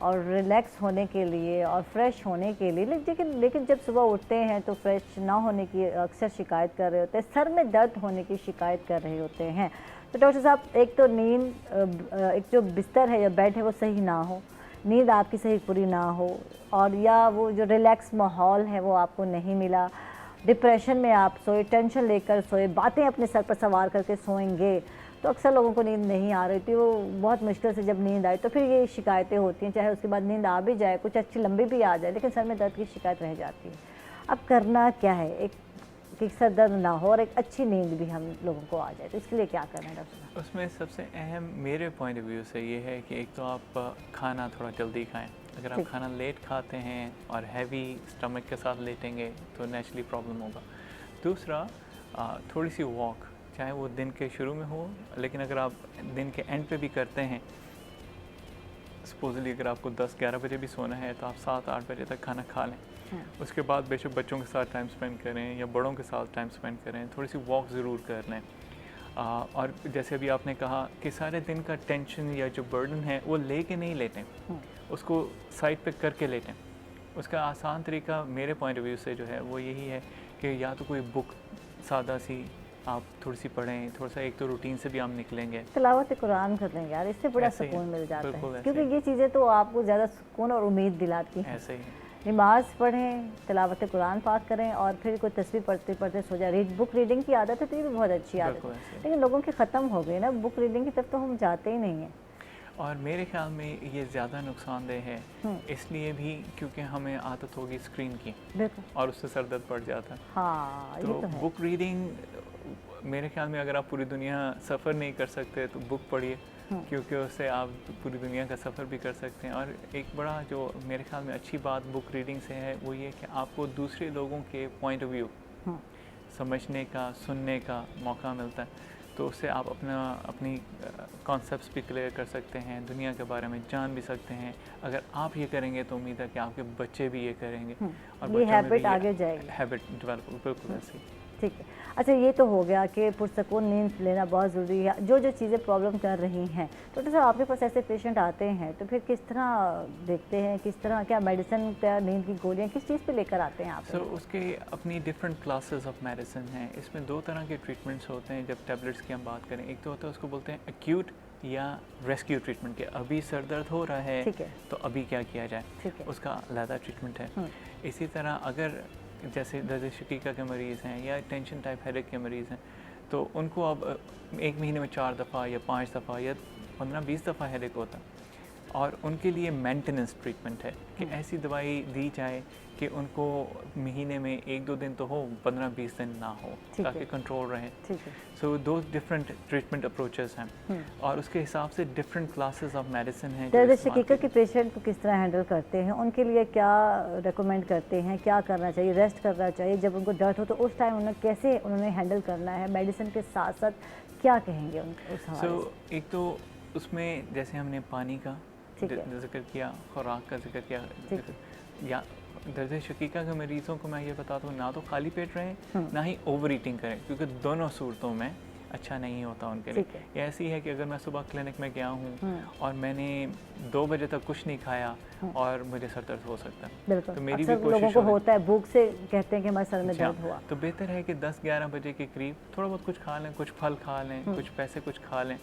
और रिलैक्स होने के लिए और फ्रेश होने के लिए, लेकिन जब सुबह उठते हैं तो फ्रेश ना होने की अक्सर शिकायत कर रहे होते हैं, सर में दर्द होने की शिकायत कर रहे होते हैं। तो डॉक्टर साहब, एक तो नींद, एक जो बिस्तर है या बेड है वो सही ना हो, नींद आपकी सही पूरी ना हो, और या वो जो रिलैक्स माहौल है वो आपको नहीं मिला, डिप्रेशन में आप सोए, टेंशन लेकर सोए, बातें अपने सर पर सवार करके सोएंगे, तो अक्सर लोगों को नींद नहीं आ रही थी। वो बहुत मुश्किल से जब नींद आई तो फिर ये शिकायतें होती हैं, चाहे उसके बाद नींद आ भी जाए, कुछ अच्छी लंबी भी आ जाए, लेकिन सर में दर्द की शिकायत रह जाती है। अब करना क्या है एक कि सर दर्द ना हो और एक अच्छी नींद भी हम लोगों को आ जाए, तो इसके लिए क्या करना है डॉक्टर साहब?
उसमें सबसे अहम मेरे पॉइंट ऑफ व्यू से ये है कि एक तो आप खाना थोड़ा जल्दी खाएं। अगर आप खाना लेट खाते हैं और हैवी स्टमक के साथ लेटेंगे तो नेचुरली प्रॉब्लम होगा। दूसरा, थोड़ी सी वॉक, चाहे वो दिन के शुरू में हो, लेकिन अगर आप दिन के एंड पे भी करते हैं, सपोजली अगर आपको 10-11 बजे भी सोना है तो आप 7-8 बजे तक खाना खा लें। उसके बाद बेशक बच्चों के साथ टाइम स्पेंड करें या बड़ों के साथ टाइम स्पेंड करें, थोड़ी सी वॉक ज़रूर कर लें। और जैसे अभी आपने कहा कि सारे दिन का टेंशन या जो बर्डन है वो ले के नहीं लेटें, उसको साइड पे करके लेटें। उसका आसान तरीका मेरे पॉइंट ऑफ व्यू से जो है वो यही है कि या तो कोई बुक सादा सी आप थोड़ी सी पढ़ें, थोड़ा सा एक तो रूटीन से भी हम निकलेंगे,
तिलावत कुरान कर लेंगे यार, इससे बड़ा सुकून मिल जाता है, क्योंकि ये चीज़ें तो आपको ज़्यादा सुकून और उम्मीद दिलाती हैं।
ऐसे ही
नमाज पढ़ें, तिलावत कुरान पाक करें, और फिर कोई तस्वीर पढ़ते पढ़ते सो जाए। बुक रीडिंग की आदत है तो ये भी बहुत अच्छी आदत है, लेकिन लोगों की ख़त्म हो गई ना, बुक रीडिंग की तरफ तो हम जाते ही नहीं हैं।
और मेरे ख्याल में ये ज़्यादा नुकसानदेह है, इसलिए भी क्योंकि हमें आदत होगी स्क्रीन की, और उससे सर दर्द बढ़ जाता है।
हाँ,
तो बुक रीडिंग मेरे ख्याल में अगर आप पूरी दुनिया सफ़र नहीं कर सकते तो बुक पढ़िए, क्योंकि उससे आप पूरी दुनिया का सफ़र भी कर सकते हैं। और एक बड़ा जो मेरे ख्याल में अच्छी बात बुक रीडिंग से है वो ये कि आपको दूसरे लोगों के पॉइंट ऑफ व्यू समझने का, सुनने का मौका मिलता है, तो उससे आप अपनी कॉन्सेप्ट्स भी क्लियर कर सकते हैं, दुनिया के बारे में जान भी सकते हैं। अगर आप ये करेंगे तो उम्मीद है कि आपके बच्चे भी ये करेंगे और
ये हैबिट आगे जाएगी,
हैबिट डेवलप बिल्कुल ऐसी।
ठीक है, अच्छा ये तो हो गया कि पुरसकून नींद लेना बहुत ज़रूरी है। जो चीज़ें प्रॉब्लम कर रही हैं, तो डॉक्टर साहब आपके पास ऐसे पेशेंट आते हैं तो फिर किस तरह देखते हैं, किस तरह, क्या मेडिसिन, क्या नींद की गोलियाँ, किस चीज़ पे लेकर आते हैं आप?
सर उसके अपनी डिफरेंट क्लासेस ऑफ मेडिसिन हैं। इसमें 2 तरह के ट्रीटमेंट्स होते हैं जब टैबलेट्स की हम बात करें। एक तो होता है उसको बोलते हैं एक्यूट या रेस्क्यू ट्रीटमेंट, के अभी सर दर्द हो रहा है तो अभी क्या किया जाए, उसका अलग ट्रीटमेंट है। इसी तरह अगर जैसे दर्द शकीका के मरीज़ हैं या टेंशन टाइप हेडेक के मरीज़ हैं, तो उनको अब 1 महीने में 4 दफ़ा या 5 दफ़ा या 15-20 दफ़ा हेडेक होता है, और उनके लिए मेंटेनेंस ट्रीटमेंट है कि ऐसी दवाई दी जाए कि उनको महीने में 1-2 दिन तो हो, 15-20 दिन ना हो, ताकि कंट्रोल रहे। सो 2 डिफरेंट ट्रीटमेंट अप्रोचेस हैं, और उसके हिसाब से डिफरेंट क्लासेस ऑफ मेडिसिन हैं।
दर्द शकीका के पेशेंट को किस तरह हैंडल करते हैं, उनके लिए क्या रेकमेंड करते हैं, क्या करना चाहिए, रेस्ट करना चाहिए, जब उनको दर्द हो तो उस टाइम उन्हें कैसे हैंडल करना है, मेडिसिन के साथ साथ क्या कहेंगे उस हवाले से?
एक तो उसमें जैसे हमने पानी का जिक्र किया, खुराक का जिक्र किया, या दर्द शकीका के मरीज़ों को मैं ये बताता हूँ, ना तो खाली पेट रहें ना ही ओवर ईटिंग करें, क्योंकि दोनों सूरतों में अच्छा नहीं होता उनके लिए।
ठीक है।
ये ऐसी है कि अगर मैं सुबह क्लिनिक में गया हूँ और मैंने 2 बजे तक कुछ नहीं खाया और मुझे सर दर्द हो सकता है।
बिल्कुल,
तो मेरी
अक्सर
भी कोशिश
लोगों को होता है, भूख से कहते हैं कि हमारे सर में दर्द हुआ।
तो बेहतर है कि 10-11 बजे के करीब थोड़ा बहुत कुछ खा लें, कुछ फल खा लें, कुछ पैसे कुछ खा लें,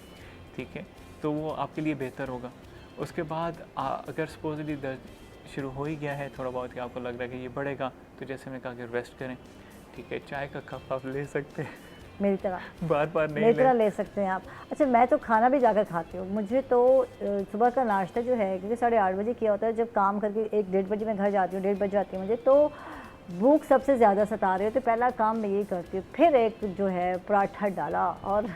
ठीक है, तो वो आपके लिए बेहतर होगा। उसके बाद अगर सपोजली दर्द शुरू हो ही गया है थोड़ा बहुत कि आपको लग रहा है कि ये बढ़ेगा, तो जैसे मैंने कहा कि रेस्ट करें, ठीक है, चाय का कप आप ले सकते हैं
मेरी तरह,
बार नहीं
मेरी तरह ले सकते हैं आप। अच्छा, मैं तो खाना भी जाकर खाती हूँ। मुझे तो सुबह का नाश्ता जो है, क्योंकि 8:30 बजे किया होता है, जब काम करके 1-1:30 बजे मैं घर जाती हूँ, 1:30 बज जाती है मुझे, तो भूख सबसे ज़्यादा सता रही है, तो पहला काम मैं यही करती हूँ। फिर एक जो है पराठा डाला और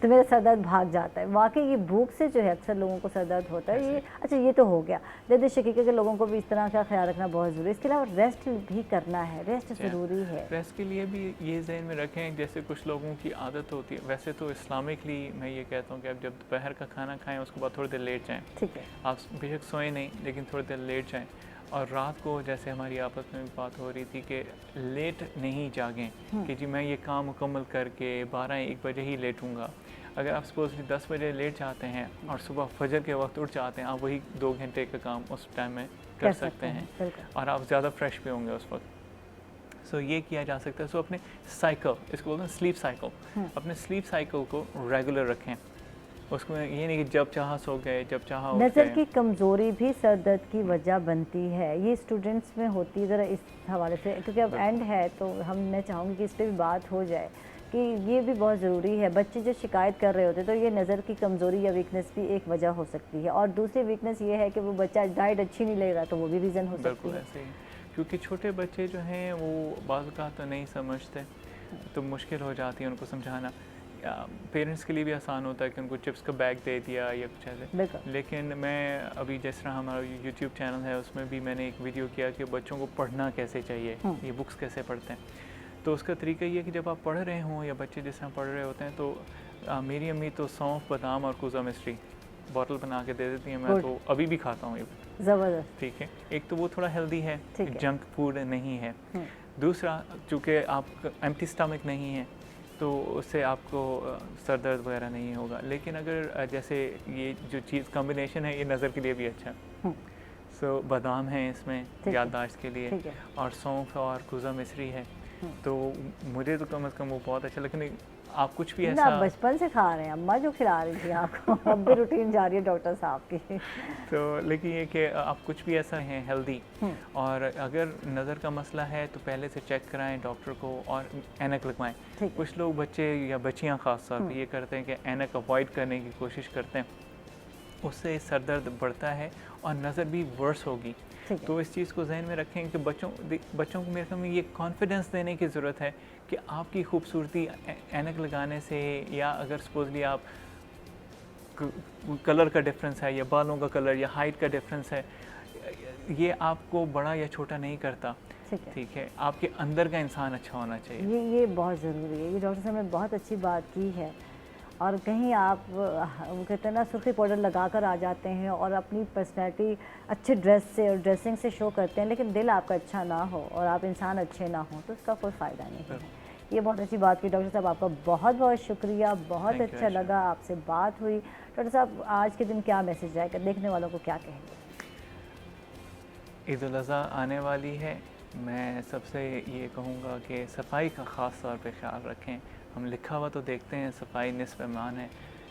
तो मेरा सर दर्द भाग जाता है। वाकई ये भूख से जो है अक्सर लोगों को सर दर्द होता है। ये अच्छा, ये तो हो गया। दर्द शकीके के लोगों को भी इस तरह का ख्याल रखना बहुत ज़रूरी है। इसके अलावा रेस्ट भी करना है, रेस्ट ज़रूरी है।
रेस्ट के लिए भी ये ज़हन में रखें, जैसे कुछ लोगों की आदत होती है, वैसे तो इस्लामिकली मैं ये कहता हूँ कि आप जब दोपहर का खाना खाएँ उसके बाद थोड़ी देर लेट जाएँ।
ठीक है,
आप बेशक सोएं नहीं, लेकिन थोड़ी देर लेट जाएँ। और रात को जैसे हमारी आपस में भी बात हो रही थी कि लेट नहीं जागें कि जी मैं ये काम मुकम्मल करके 12-1 बजे ही लेटूंगा। अगर आप सपोजली 10 बजे लेट जाते हैं और सुबह फजर के वक्त उठ जाते हैं, आप वही 2 घंटे का काम उस टाइम में कर सकते हैं और आप ज़्यादा फ्रेश भी होंगे उस वक्त। सो ये किया जा सकता है। सो अपने साइकिल, इसको बोलते हैं स्लीप साइकिल, अपने स्लीप साइकिल को रेगुलर रखें। उसमें ये नहीं कि जब चाहा सो गए, जब चाहा उठ गए।
नज़र की कमज़ोरी भी सर दर्द की वजह बनती है। ये स्टूडेंट्स में होती है, ज़रा इस हवाले से, क्योंकि अब एंड है तो मैं चाहूँगी कि इस पर भी बात हो जाए कि ये भी बहुत ज़रूरी है। बच्चे जो शिकायत कर रहे होते तो ये नज़र की कमज़ोरी या वीकनेस भी एक वजह हो सकती है, और दूसरी वीकनेस ये है कि वो बच्चा डाइट अच्छी नहीं ले रहा, तो वो भी रीज़न हो सकती है।
ऐसे ही, क्योंकि छोटे बच्चे जो हैं वो बाज़ का तो नहीं समझते, तो मुश्किल हो जाती है उनको समझाना। पेरेंट्स के लिए भी आसान होता है कि उनको चिप्स का बैग दे दिया या कुछ ऐसे। लेकिन मैं अभी जिस तरह हमारा यूट्यूब चैनल है उसमें भी मैंने एक वीडियो किया कि बच्चों को पढ़ना कैसे चाहिए, ये बुक्स कैसे पढ़ते हैं। तो उसका तरीका ये है कि जब आप पढ़ रहे हों या बच्चे जिस तरह पढ़ रहे होते हैं, तो मेरी अम्मी तो सौंफ, बादाम और कुज़ा मिश्री बॉटल बना के दे देती हैं। मैं तो अभी भी खाता हूँ ये,
ज़बरदस्त।
ठीक है, एक तो वो थोड़ा हेल्दी है, जंक फूड नहीं है। दूसरा, चूँकि आप एम्प्टी स्टमक नहीं है तो उससे आपको सर दर्द वगैरह नहीं होगा। लेकिन अगर जैसे ये जो चीज़ कॉम्बिनेशन है, ये नज़र के लिए भी अच्छा है। सो बादाम है इसमें याददाश्त के लिए, और सौंफ और कुज़ा मिश्री है, तो मुझे तो कम से कम वो बहुत अच्छा। लेकिन आप कुछ भी ऐसा
बचपन से खा रहे हैं, अम्मा जो खिला रही थी आपको, अब भी रूटीन जारी है डॉक्टर साहब की।
तो लेकिन ये कि आप कुछ भी ऐसा है हेल्दी, और अगर नज़र का मसला है तो पहले से चेक कराएं डॉक्टर को और ऐनक लगवाएं। कुछ लोग बच्चे या बच्चियां ख़ास तौर पे ये करते हैं कि ऐनक अवॉइड करने की कोशिश करते हैं, उससे सर दर्द बढ़ता है और नज़र भी वर्स होगी। तो इस चीज़ को जहन में रखें कि बच्चों को मेरे ख्याल में ये कॉन्फिडेंस देने की ज़रूरत है कि आपकी खूबसूरती ऐनक लगाने से, या अगर सपोजली आप कलर का डिफरेंस है या बालों का कलर या हाइट का डिफरेंस है, ये आपको बड़ा या छोटा नहीं करता। ठीक है, आपके अंदर का इंसान अच्छा होना चाहिए।
ये बहुत ज़रूरी है। ये डॉक्टर साहब ने बहुत अच्छी बात की है। और कहीं आप कहते हैं ना, सुर्खी पाउडर लगाकर आ जाते हैं और अपनी पर्सनैलिटी अच्छे ड्रेस से और ड्रेसिंग से शो करते हैं, लेकिन दिल आपका अच्छा ना हो और आप इंसान अच्छे ना हो, तो उसका कोई फ़ायदा नहीं है। ये बहुत अच्छी बात की डॉक्टर साहब, आपका बहुत बहुत शुक्रिया, बहुत अच्छा लगा आपसे बात हुई। डॉक्टर साहब, आज के दिन क्या मैसेज जाएगा, देखने वालों को क्या कहेंगे?
ईद उल अज़हा आने वाली है, मैं सबसे ये कहूँगा कि सफाई का ख़ास तौर पे ख्याल रखें। हम लिखा हुआ तो देखते हैं सफाई निस्फ़ ईमान है,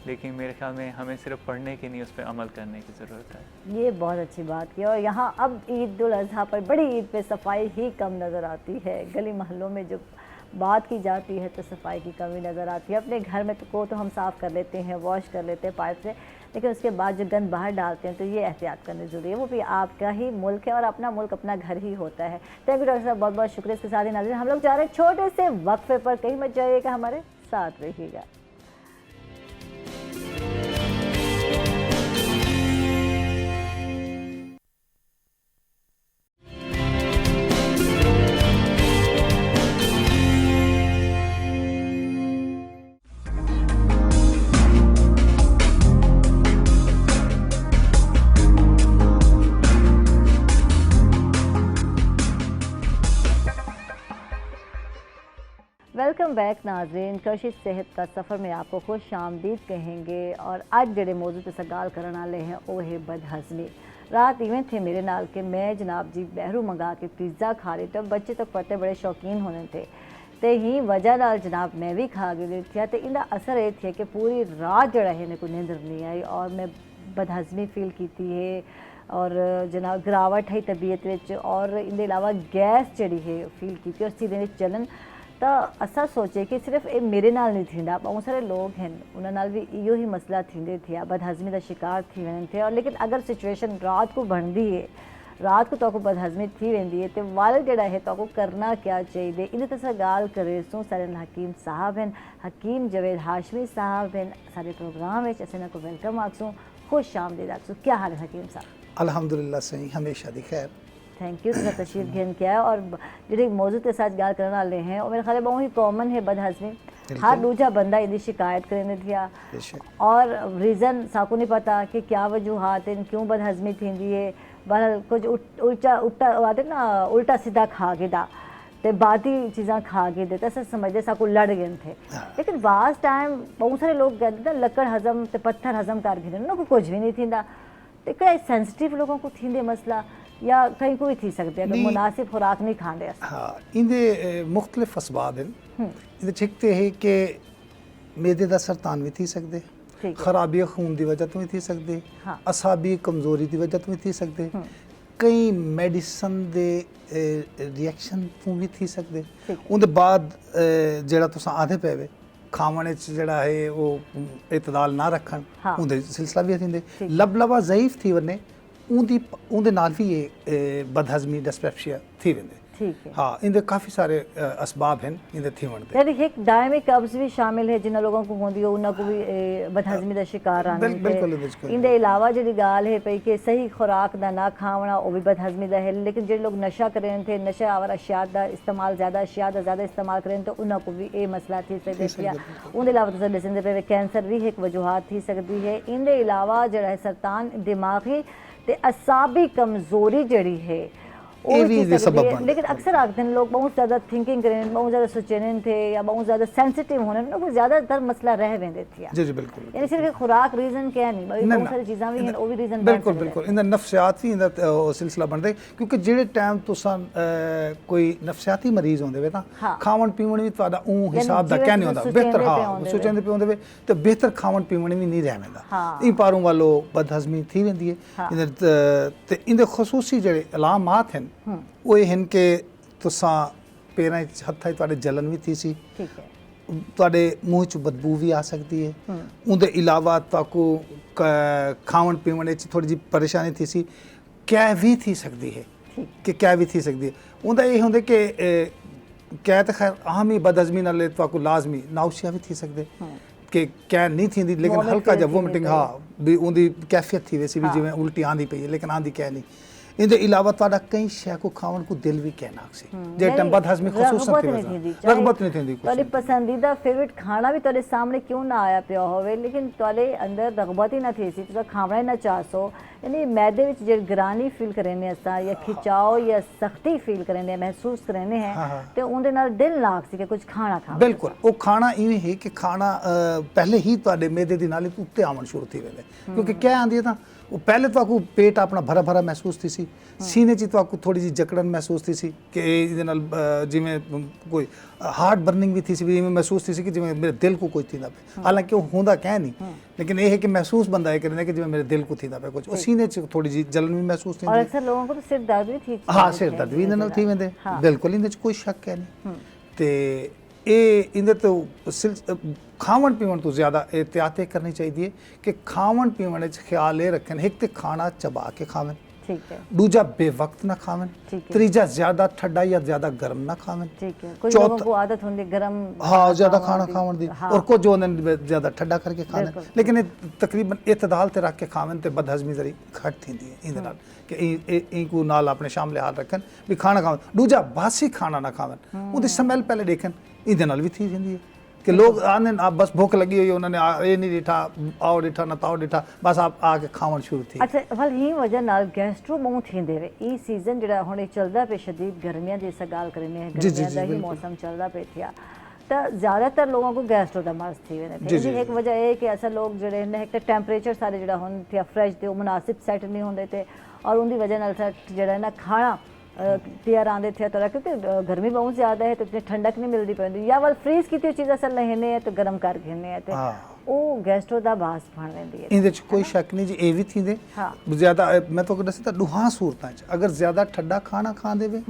लेकिन मेरे ख्याल में हमें सिर्फ पढ़ने की नहीं, उस पर अमल करने की ज़रूरत है।
ये बहुत अच्छी बात की। और यहाँ अब ईद उल अज़हा पर, बड़ी ईद पे सफाई ही कम नज़र आती है। गली मोहल्लों में जब बात की जाती है तो सफाई की कमी नज़र आती है। अपने घर में तो हम साफ़ कर लेते हैं, वॉश कर लेते हैं पाइप से, लेकिन उसके बाद जो गंद बाहर डालते हैं तो ये एहतियात करनी ज़रूरी है। वो भी आपका ही मुल्क है और अपना मुल्क अपना घर ही होता है। थैंक यू डॉक्टर साहब, बहुत बहुत शुक्रिया। इसके साथ ही नाज़रीन, हम लोग जा रहे हैं छोटे से वक्फे पर, कहीं मत जाइएगा, हमारे साथ रहिएगा। वेलकम बैक नाज़रीन, कशिश सेहत का सफ़र में आपको खुश आमदीद कहेंगे। और अज जेडे मौजू ते सगाल करने वाले हैं वो है बदहज़मी। रात इवें थे मेरे नाल के मैं जनाब जी बहरू मंगा के पिज़्ज़ा खा रही थी। बच्चे तो पते बड़े शौकीन होने थे तो ही वजह नाल जनाब मैं भी खा गई थी। तो इनका असर ये थे कि पूरी रात जड़ा है मेरे को नींदर नहीं आई और मैं बदहज़मी फील की है और जनाब गिरावट है तबीयत विच और इनके अलावा गैस जड़ी है फील की और सीधे में चलन। तो असा सोचे कि सिर्फ ये मेरे नाल नहीं थींदा, बहुत सारे लोग हैं उन्होंने नाल भी इहो ही मसला थींदे थे, बदहज़मी का शिकार थी वञनि थे। और लेकिन अगर सिचुएशन रात को बनती है, रात को तो बदहज़मी थी वेंदी है तो वाल जड़ा है तो करना क्या चाहिए, इन ते गाल करे सो सारे हकीम साहब हैं, हकीम जवेद हाशमी साहब हैं सारे प्रोग्राम में असें को वेलकम आखसूँ, खुश आमदीद आखसूँ। क्या हाल है हकीम साहब?
अल्हम्दुलिल्लाह सही, हमेशा दी खैर।
थैंक यू तुझा तशरीफ घेन किया है। और जो मौजूद के साथ गाल करने वाले हैं और मेरे ख्याल बहुत ही कॉमन है बदहज़मी। हर दूजा बंदा इनकी शिकायत करें थी और रीज़न साको नहीं पता कि क्या वजूहत हैं क्यों बदहज़मी थी है। बहरहाल कुछ आते ना उल्टा सीधा खा के दा तो बाती चीज़ा खा के दे तो समझते साको लड़ गए थे। लेकिन वास टाइम बहुत सारे लोग कहते ना लकड़ हज़म तो पत्थर हज़म कर गए ना कुछ भी नहीं थी। तो कई सेंसिटिव लोगों को थी मसला या कहीं कोई थी सकते हैं मुनासिब खुराक नहीं खाते।
हाँ, इंदे मुख्तलिफ असबाब हैं। इंदे छिकते है कि मेदे दा सरतान भी थी सकते, खराबी खून की वजह तो भी थी सकते, असाबी कमजोरी की वजह तो भी थी सकते, कई मेडिसन दे रिएक्शन तो भी थी सकते। उनके बाद जेड़ा तुसा आधे पे खाने जड़ा है वो इतदाल ना रखन उनके सिलसिला भी थींदे, लबलबा ज़ईफ थी वने उनके नाल भी ये बदहज़मी डिस्पेप्सिया थी वेंदे।
ठीक है।
हाँ, इनके काफ़ी सारे असबाब हैं इनके थी वनदे।
यानी एक दायमी कब्ज़ भी शामिल है जिन लोगों को होंदी हो उनको भी बदहज़मी का शिकार आने।
बिल्कुल
इनके अलावा जी गाल है पई कि सही खुराक का ना खावना वो भी बदहज़मी का है। लेकिन जो लोग नशा करें थे, नशा आवर अशियात का इस्तेमाल ज़्यादा इस्तेमाल करें तो उनको भी ये मसला थी सकती है। उनके अलावा तुम दसेंदे पे कैंसर भी एक वजूहत थी सकती है। इनके अलावा जड़ा है सरतान दिमागी ते असाबी कमजोरी जड़ी है लेकिन अक्सर आखते हैं लोग बहुत ज़्यादा थिंकिंग करें, बहुत ज़्यादा सोचने थे या बहुत ज़्यादा सेंसिटिव होने कुछ ज़्यादातर मसला रह वेंदे थे।
जी जी बिल्कुल,
यानी सिर्फ खुराक रीज़न क्या नहीं, बहुत सारी चीज़ां भी हैं वो भी रीज़न
बिल्कुल बिल्कुल इंदा नफ्सियाती इंदा सिलसिला बनदे क्योंकि जेड़े टाइम तुसा कोई नफ्सियाती मरीज होंदे वे ना खावन पीवन भी तुहाडा ऊ हिसाब दा क्या नहीं होंदा बेहतर। हाँ, सोचंदे पे होंदे वे तो बेहतर खावन पीवन भी नहीं रह वेंदा। ई पारों वालो बदहज़मी थी वेंदी है ते इंदे खसूसी जेड़े अलामात हैं वो हैं कि तुसा पैरों हत्थां तुहाडे जलन भी थी सी, तुहाडे मूँह च बदबू भी आ सकती है। उनके अलावा ताको खावन पीवन थोड़ी जी परेशानी थी सी, क्या भी थी सकती है कि क्या भी थी सकती है। उनका ये होंगे कि क्या तो खैर आम ही बदहज़मी नाल ताको लाजमी नाउशिया भी थी सकते कि क्या नहीं थी लेकिन हल्का जब वोमिटिंग हाँ भी उनकी कैफियत थी वैसी भी जिवें उल्टी आंदी पई है लेकिन आंदी क्या नहीं। इनके अलावा तुहाडा कई शै को खावन को दिल भी कहना सी जे टाइम बदहज़मी खसूसन थी रगबत नहीं थी।
तुहाडे पसंदीदा फेवरेट खाना भी तुहाडे सामने क्यों ना आया पिया होवे लेकिन तुहाडे अंदर रगबत ही ना थी सी, तुसा खावना ही ना चाहसो। यानी मैदे विच जे ग्रानी फील करने असा या खिंचाव या सख्ती फील करने महसूस करने हैं तो उनके नाल दिल लाग सी कि कुछ खाना खा।
बिल्कुल, वो खाना इवें है कि खाना पहले ही तुहाडे मैदे दी नाली उत्ते आवन शुरू थी वेंदे क्योंकि क्या आंदी है ना वो पहले तो पेट अपना भरा भरा महसूस थी सी, सीने च तो थोड़ी जी जकड़न महसूस थी सी कि जिमें कोई हार्ट बर्निंग भी थी सी जिमें महसूस थी सी कि जिमें मेरे दिल को कुछ थी पे, हालांकि वो होंदा क्या नहीं लेकिन ये है कि महसूस बंदा है करने कि जिमें मेरे दिल को थी पे कुछ, सीने च थोड़ी जी जलन भी महसूस थी।
और अक्सर लोगों को तो सिर दर्द भी थी।
हाँ, सिर दर्द भी इन्हें थी वेंदे बिल्कुल, इन्हें कोई शक है नहीं। ते ये इंदे तो खावन पीवन तो ज़्यादा एहतियात करनी चाहिए कि खावन पीवन ख्याल ये रखें एक तो खाना चबा के खावन, दूजा बेवक्त ना खावन, तीजा ज़्यादा ठंडा या ज़्यादा गर्म ना खावन,
चौथा आदत होंदी गरम
हाँ ज़्यादा खाना खावन दी और कुछ जो ज़्यादा ठंडा करके खावन लेकिन तकरीबन इतदाल ते रख के खावन ते बदहज़मी जरी घट थी इंदे नाल कि इनको नाल अपने शामले हाल रखन भी खाना खावन। दूजा बासी खाना ना खावन, उनकी स्मैल पहले देखन इंदे नाल भी थी जांदी है कि लोग आने आप बस भूख लगी हुई उन्होंने ये नहीं डिठा आओ डिठा ना ताओ डिठा बस आप आके खावन शुरू थी।
अच्छा वाल ही वजह नाल गैस्ट्रो बहुत थींदे वे ई सीजन जड़ा हुणे चलदा पे शदीद गर्मियां दी सा गाल करने है गर्मियां दा ही मौसम चलदा पे थिया तो ज़्यादातर लोगों को गैस्ट्रो का मर्ज थी वेंदे एक वजह है कि असा लोग जड़े ने एक टेंपरेचर सारे जड़ा हुन थे फ्रेश थे मुनासिब सेट नहीं होंदे थे और उनकी वजह नाल जड़ा ना खाना तैयार आंदे थे तो क्योंकि गर्मी बहुत ज़्यादा है तो इतनी ठंडक नहीं मिलती पैंदी या वाल फ्रीज की चीज़ असल लेने है तो गर्म कर घेने है तो ਉਹ ਗੈਸਟ੍ਰੋ ਦਾ ਬਾਸ ਬਣ ਲੈਂਦੀ ਹੈ
ਇਹਦੇ ਚ ਕੋਈ ਸ਼ੱਕ ਨਹੀਂ ਜੀ ਇਹ ਵੀ ਥੀਂਦੇ ਜ਼ਿਆਦਾ ਮੈਂ ਤੁਹਾਨੂੰ ਦੱਸਿਆ ਤਾਂ ਦੁਹਾਂ ਸੂਰਤਾਂ ਚ ਅਗਰ ਜ਼ਿਆਦਾ ਠੰਡਾ ਖਾਣਾ ਖਾਂਦੇ ਵੇ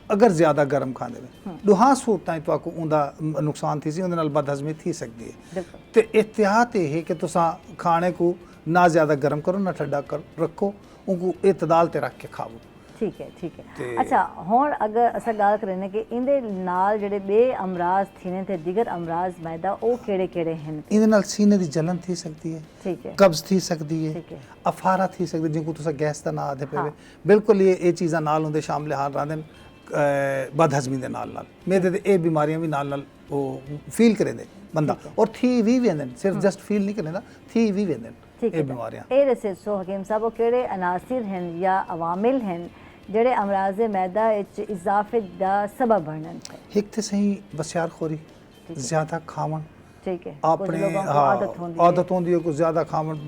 ਅਗਰ ਜ਼ਿਆਦਾ ਗਰਮ ਖਾਂਦੇ ਵੇ ਦੁਹਾਂ ਸੂਰਤਾਂ ਚ ਤੁਹਾਨੂੰ ਉਹਦਾ ਨੁਕਸਾਨ ਥੀ ਸੀ ਉਹਦੇ ਨਾਲ ਬਦਹਜ਼ਮੀ ਥੀ ਸਕਦੀ ਹੈ ਤੇ ਇhtiyat ਇਹ ਕਿ ਤੁਸੀਂ ਖਾਣੇ को ना ज़्यादा गर्म करो ना ठंडा कर रखो उनको इतदाल ते रख के खाओ
ठीक है अच्छा हुण अगर असां गाल करें कि इंदे नाल जेडे बे अमराज थीने ते दिगर अमराज मैदा ओ केड़े केड़े हैं
इंदे नाल सीने दी जलन थी सकती है
ठीक है
कब्ज थी सकती है अफारा थी सकती जिनको तुसा गैस दा ना आदे पेवे बिल्कुल ये चीज़ां नाल हुंदे शामिल हाल रहंदे बदहजमी दे नाल मेदे ते ए बीमारियां भी नाल ओ फील करेंदे बंदा और थी भी वेंदे सिर्फ जस्ट फील नहीं करेंदा थी भी वेंदे ए बीमारियां
ए दसे सो हकीम साहब ओ केड़े अनासिर हैं या अवामिल हैं ਜਿਹੜੇ ਅਮਰਾਜ਼ ਮੈਦਾ ਵਿੱਚ ਇਜ਼ਾਫੇ ਦਾ ਸਬਬ ਬਣਨ थे
एक तो सही बसियारखोरी ज़्यादा खावन
ठीक है
अपने आदत होंदी है कुछ ज़्यादा खावन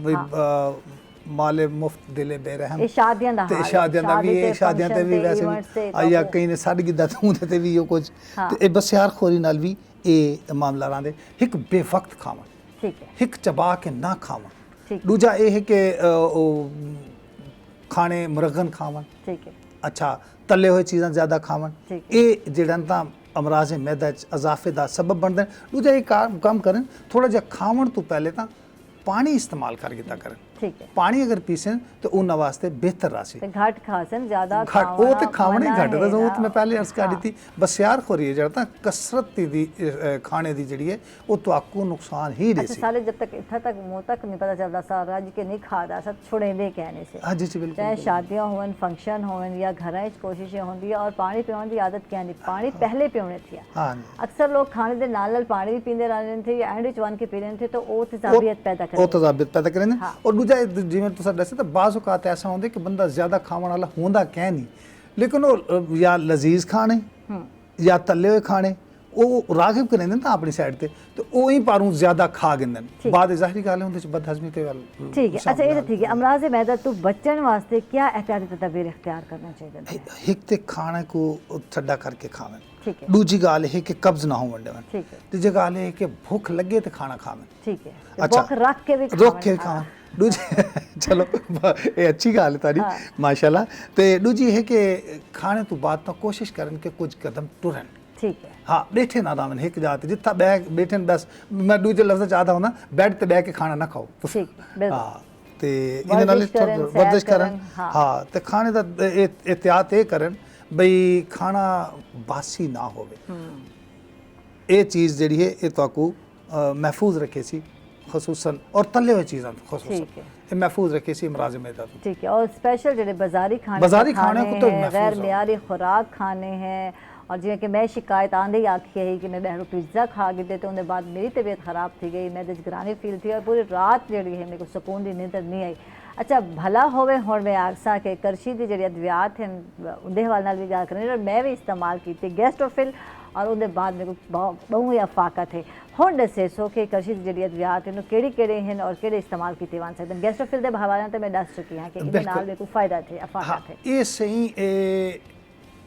माले मुफ्त दिले बेरहम
शादियां दा
ते शादियां दा भी शादियां ते भी वैसे आया कई ने साड़ी गिद्दा थूंदे ते भी यो कुछ ते बसियारखोरी नाल भी ए मामला रहंदे एक बेवक्त खावन
ठीक है
एक चबा के ना खावन दूजा ये है कि खाने मुरगन खावन
ठीक है
अच्छा तले हुए चीज़ां ज़्यादा खावन ये जेड़ा तां अमराज मैदा इजाफे का सबब बनते हैं दूजा ये काम करें थोड़ा जिहा खावन तो पहले तां पानी इस्तेमाल कर गिता करें
ठीक है
पानी अगर पीसें तो उन्हां वास्ते बेहतर रासी
घट खासन ज़्यादा
घट वो तो खावणे घट दा वो तो मैं पहले अर्ज कर दी थी बसियारखोरी जेड़ा तां कसरत दी खाने दी जड़ी है वो तो आपको नुकसान ही दे सी
साले जब तक इत्था तक मुंह तक नहीं पता चलता सा रज के नहीं खादा सब छुड़ेंदे कहने से
हां जी बिल्कुल
चाहे शादियां होवन फंक्शन होवन या घर च कोशिशें होंदी है और पानी पीने की आदत क्या नहीं पानी पहले पीने थी
हां
अक्सर लोग खाने दे नाल पानी भी पींदे रहंदे थे या एंड च वन के पी रहे थे तो वो तजाबियत पैदा
वो तजाबियत पैदा करेंदे और दूजा जिवें दसे तो बाज़ औकात ऐसा होंगे कि बंदा ज़्यादा खाने वाला होंदा क्या नहीं लेकिन वो या लजीज खाने या तले हुए खाने वो रागिब करेंदे ना अपनी साइड ते तो वो ही पारूं ज़्यादा खा गिंदे बाद ज़ाहिरी गल है उनदे बदहजमी ते
ठीक है अच्छा ये ठीक है अमराज मैदा तो बचन वास्ते क्या एहतियाती तदबीर इख्तियार करना चाहिए
एक ते खाने को ठंडा करके खावें
ठीक है
दूजी गल है कि कब्ज ना हो वंडे
ठीक है
तीजी गल है कि भूख लगे तो खाना खावें
ठीक है
अच्छा
भूख रख के भी
रोक के खावें दूजी चलो ये अच्छी गल है तारी माशाल्लाह ते दूजी है कि खाने तो बाद तो कोशिश करन कि कुछ कदम टुरन
ठीक है
हाँ बैठे ना रावन एक जाते जितना बैग बैठे बस मैं दूजे लफ्ज़ चाहता हूँ ना बेड ते बैठ के खाना ना खाओ
ठीक बिल्कुल
हाँ ते इहदे नाल वर्जिश करन हाँ ते खाने दा एहतियात ये करन बई खाना बासी ना होवे ये चीज़ जिहड़ी है ये तुहाकू महफूज रखे सी खसूसन और तले हुए चीज़ां खसूसन ये महफूज रखे सी अमराज मैदा तो
ठीक है और स्पेशल जेडे बाजारी खाने
को तो
गैर मियारी खुराक खाने हैं और जिवें कि मैं शिकायत आंदे ही आखी है कि मैं बहरों पिज़्ज़ा खा गई तो उनके बाद मेरी तबीयत ख़राब थी गई मैं घबराहट फील थी और पूरी रात जी है मेरे को सुकून की नींद नहीं आई अच्छा भला होवे हुण मैं आखसा कि करशी की जी अद्वियात हैं उनके हवाले नाल भी गल करनी और मैं भी इस्तेमाल की गैस्ट्रोफिल और उनके बाद मेरे को बहुत ही अफाका थे हुण दसे सो कि करशी की जी अद्वियात हैं केड़ी केड़े हैं और केड़े इस्तेमाल किए वन सकते गैस्ट्रोफिल के हवाले तो मैं दस चुकी हाँ कि इहदे नाल मेरे को फ़ायदा थे अफाका थे
ये सही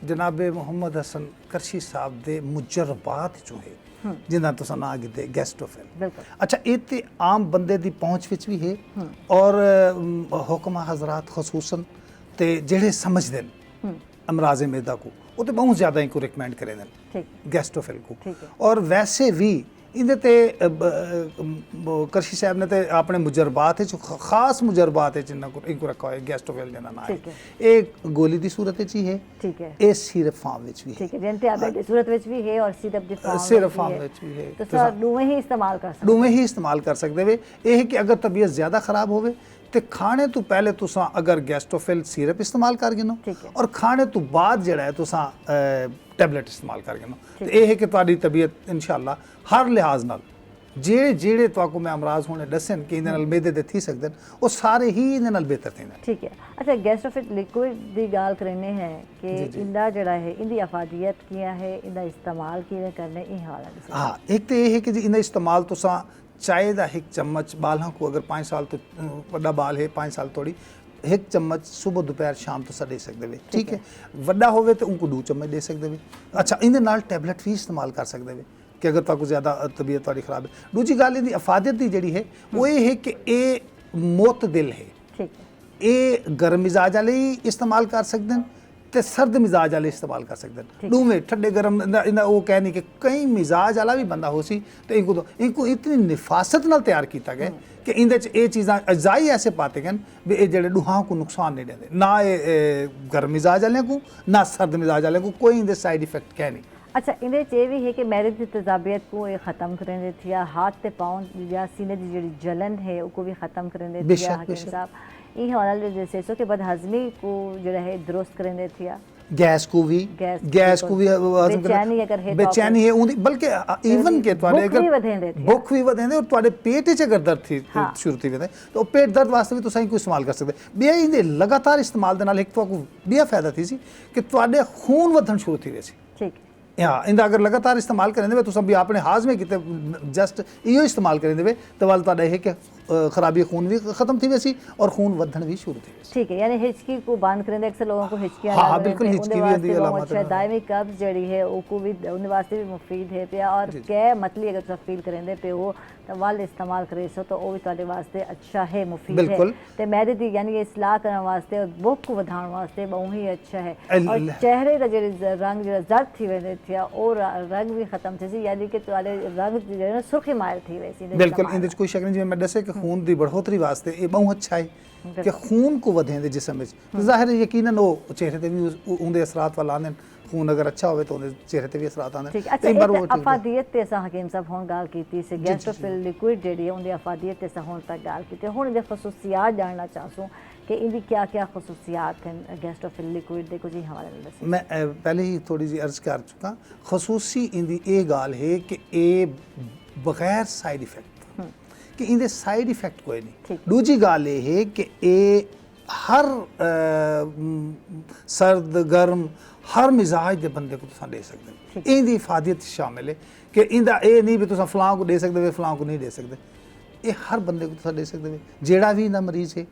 जनाब मोहम्मद हसन करशी साहब दे मुजरबात जो है जिन्ना तुसा ना गिदे गैस्ट्रोफिल अच्छा ये तो आम बंदे दी पहुँच विच भी है और हुक्मा हजरात खसूसन ते जेड़े समझदे अमराज मैदा को वो तो बहुत ज़्यादा इनको रिकमेंड करें गैस्ट्रोफिल को और वैसे भी इंदे ते करशी साहब ने तो अपने मुजरबात जो खास मुजरबात है जिन्ना इनको रखा है गैस्ट्रोफिल देना ना है एक गोली दी सूरत ही है
ठीक है
ए सिरप फार्म विच भी
ठीक है एंटीबायोटिक सूरत विच भी है और सिरप दी
फार्म विच भी है
तो सर दोवें ही इस्तेमाल कर सकते
दोवें ही इस्तेमाल कर सकते वे ये है कि अगर तबीयत ज़्यादा ख़राब होवे तो खाने तो पहले तुसा अगर गैस्ट्रोफिल सिरप इस्तेमाल कर गिनो और खाने तो बाद जड़ा है तुसा टैबलेट इस्तेमाल कर गिनो तो ये है कि तुम्हारी तबीयत इंशाअल्लाह हर लिहाज नाल ਜਿਹੜੇ ਜਿਹੜੇ ਤੁਹਾਨੂੰ ਮੈਂ ਅਮਰਾਜ਼ ਹੋਣੇ ਦੱਸਣ ਕਿ ਇਹਦੇ ਨਾਲ ਮੈਦੇ ਦੇ ਥੀ ਸਕਦੇ ਉਹ ਸਾਰੇ ਹੀ ਇਹਦੇ ਨਾਲ ਬਿਹਤਰ ਥੀਂਦੇ।
ਠੀਕ ਹੈ। ਅੱਛਾ ਗੈਸਟ੍ਰੋਫਿਟ ਲਿਕੁਇਡ ਦੀ ਗੱਲ ਕਰਨੇ ਹੈ ਕਿ ਇਹਦਾ ਜਿਹੜਾ ਹੈ ਇਹਦੀ ਅਫਾਦੀਅਤ ਕੀ ਹੈ, ਇਹਦਾ ਇਸਤੇਮਾਲ ਕਿਵੇਂ ਕਰਨੇ ਇਹ ਹਾਲ
हाँ एक तो ये है कि जी इनका इस्तेमाल तुसा चाय का एक चम्मच बालों को अगर 5 साल तो बड़ा बाल है 5 साल थोड़ी एक चम्मच सुबह दोपहर शाम तो दे सकते वे। ठीक है। वड्डा होवे तो उनको 2 चम्मच दे सकते वे। अच्छा इनके नाल टैबलेट भी इस्तेमाल कर सकते वे कि अगर तुहानू ज़्यादा तबीयत थोड़ी खराब है। दूजी गल इहदी अफादत दी जिहड़ी है वो ये है कि ये मुतदिल है।
ठीक है।
ये गर्म मिजाज वाले ही इस्तेमाल कर सकते हैं ते सर्द मिजाज वाले इस्तेमाल कर सकते हैं। दोवें ठंडे गर्म इन्हें वो कह नहीं कि कई मिजाज वाला भी बंदा हो सी तो इनको इतनी निफासत नाल तैयार किया गया कि इंदे च ये चीज़ां अजाई ऐसे पाते हैं भी ये जेडे डूहां को नुकसान नहीं देते, ना ये गर्म मिजाज वाले को ना सर्द मिजाज वाले को, कोई इंदे साइड इफेक्ट कह नहीं।
अच्छा इनके ये भी है कि मैरिज की तजाबियत को ये ख़त्म करें देती है, हाथ ते पाँव या सीने की जी जलन है उसको भी ख़त्म करें देती है हकीम साहब। ये हाल जैसे सो कि बदहजमी को जो है दुरुस्त करें देती है,
गैस को भी
बेचैनी अगर है
बेचैनी है उन्दी बल्कि इवन के तुम्हारे अगर भुख भी वधेंदे और तुम्हारे पेट च अगर दर्द थी शुरू थी वधे तो पेट दर्द वास्ते भी तुसां कोई इस्तेमाल कर सकदे। बिया इंदे लगातार इस्तेमाल दे नाल एक तो बिया फायदा थी सी कि तुम्हारे खून वधन शुरू थी वैसी।
ठीक
हाँ इंदा अगर लगातार इस्तेमाल करें दे तुसां भी अपने हाजमे किते जस्ट इहो इस्तेमाल करें दे तो वाल तुहाडा है कि खराबी खून भी खत्म थी वैसी और खून वधन भी शुरू थी वैसी।
ठीक है। यानी हिचकी को बंद करें अक्सर लोगों को हिचकियां
हाँ बिल्कुल हिचकी भी दी अलामत
है, दायमी कब्ज जड़ी है उनको भी उन वास्ते भी मुफीद है पिया और कै मतली अगर तुम फील करें दे पे वो तो वाल इस्तेमाल करे सो तो वो भी तुम्हारे वास्ते अच्छा है, मुफीद है ते मैदे दी यानी ये इस्लाह करने वास्ते और भुख को बढ़ाने वास्ते बहुत ही अच्छा है। और चेहरे का जो रंग जो जर्द थी वैसे थी और रंग भी खत्म थी यानी कि तुम्हारे रंग जो सुर्खी मायल थी वैसी।
बिल्कुल इंदे कोई शक नहीं जिवें मैं दसे कि खून दी बढ़ोतरी वास्ते ये बहुत अच्छा है कि खून को वधेंदे जिस्म में ज़ाहिर है यकीनन वो चेहरे ते भी उनके असरात वाल आंदे खून अगर अच्छा होवे तो उनके चेहरे ते भी असरात आंदे।
अच्छा एक अफादियत ते असां हकीम साहब हुण गाल कीती से गैस्ट्रोफिल लिक्विड जेडी है उनकी अफादियत ते असां हुण तक गाल कीती हुण इहदे खसूसियात जानना चाहसूं कि इनकी क्या क्या खसूसियात हैं गैस्ट्रोफिल लिक्विड दे कुछ हवाले नाल दसो।
मैं पहले ही थोड़ी जी अर्ज कर चुका खसूसी इनकी ये गाल है कि ये बगैर साइड इफेक्ट कि इनके साइड इफेक्ट कोई नहीं। दूजी गाल ये है कि ये हर सर्द गर्म हर मिजाज के बंदे को तुम दे सकते हैं। इनकी इफादियत शामिल है कि इंदा ये नहीं भी तुम फलां को दे सकते हो फलां को नहीं दे सकते, ये हर बंदे को तुम दे सकते हो जेड़ा भी इंदा मरीज है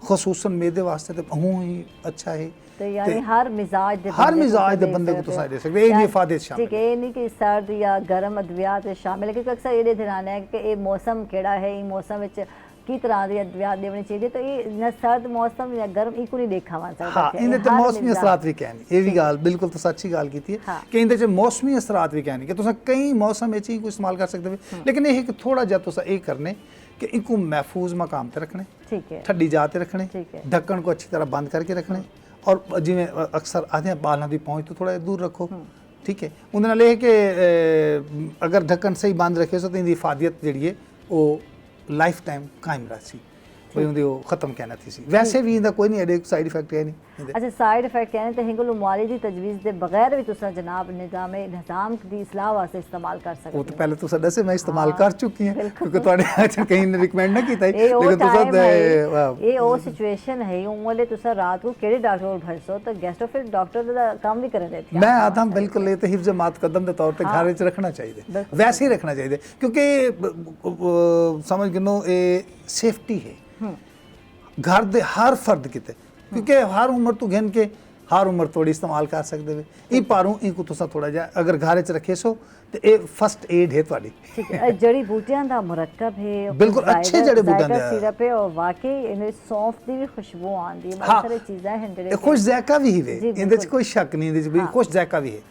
खसूसन मेदे वास्ते तो बहुत ही अच्छा है।
तो यानी हर मिजाज
दे बंदे को तुम दे सकते ये इफादियत शामिल
ठीक है। नहीं कि सर्द या गर्म अद्वियात शामिल है क्योंकि अक्सर ये ध्यान है कि ये मौसम केड़ा है ये मौसम विच की तरह की अद्वियात देनी चाहिए तो ये न सर्द मौसम या गर्म इको नहीं देखा वन सकता।
हाँ इनदे ते मौसमी असरात भी कहनी ये भी गाल बिल्कुल तो सच्ची गाल की है कि इनदे च मौसमी असरात भी कहनी कि तुम कई मौसम में को इस्तेमाल कर सकते हो लेकिन ये है कि थोड़ा जा तुम ये करने कि इनको महफूज मकाम पर रखने
ठीक है,
ठंडी जाते रखने ढक्कन को अच्छी तरह बंद करके रखने और जिमें अक्सर आधे बालों की पहुँच तो थोड़ा दूर रखो। ठीक है उन्हें यह कि अगर ढक्कन सही बंद रखे तो इनकी इफादियत जी है वो लाइफ टाइम कायम रही भाई उनकी वो खत्म कहना थी सी वैसे भी इनका कोई नहीं एडे साइड इफेक्ट है नहीं।
अच्छा साइड इफेक्ट कहने तो हिंगल मुआलिजी तजवीज़ दे बगैर भी तुसा जनाब निज़ाम दी इस्लाह वास्ते इस्तेमाल कर सकते
वो तो पहले तुसा दसे मैं इस्तेमाल कर चुकी हैं क्योंकि तुहाडे अच्छा कहीं ने रिकमेंड ना कीता लेकिन तुसा
ये ओ सिचुएशन है उमले तुसा रात को केड़े डॉक्टर को भरसो तो गैस्ट्रोफिल डॉक्टर दा काम भी कर देती
मैं आता हूं बिल्कुल ये तो हिफ्ज मात कदम के तौर पे घर विच रखना चाहिए वैसे ही रखना चाहिए क्योंकि समझ गिनो ये सेफ्टी है घर दे हर फर्द किते क्योंकि हर उम्र तो घन के हर उम्र थोड़ी इस्तेमाल कर सकते हो ई पारूं इनको तुसा थोड़ा जा अगर घर च रखे सो तो ये फर्स्ट एड है तुम्हारी।
ठीक है जड़ी बूटियां दा मुरक्कब है
बिल्कुल अच्छे जड़ी बूटियां दा
सिरप है और वाकई इनमें सौंफ दी भी खुशबू आंदी है बहुत सारी चीजें हैं जेड़े
खुश जायका भी है इंदे च कोई शक नहीं इंदे च भी खुश जायका भी है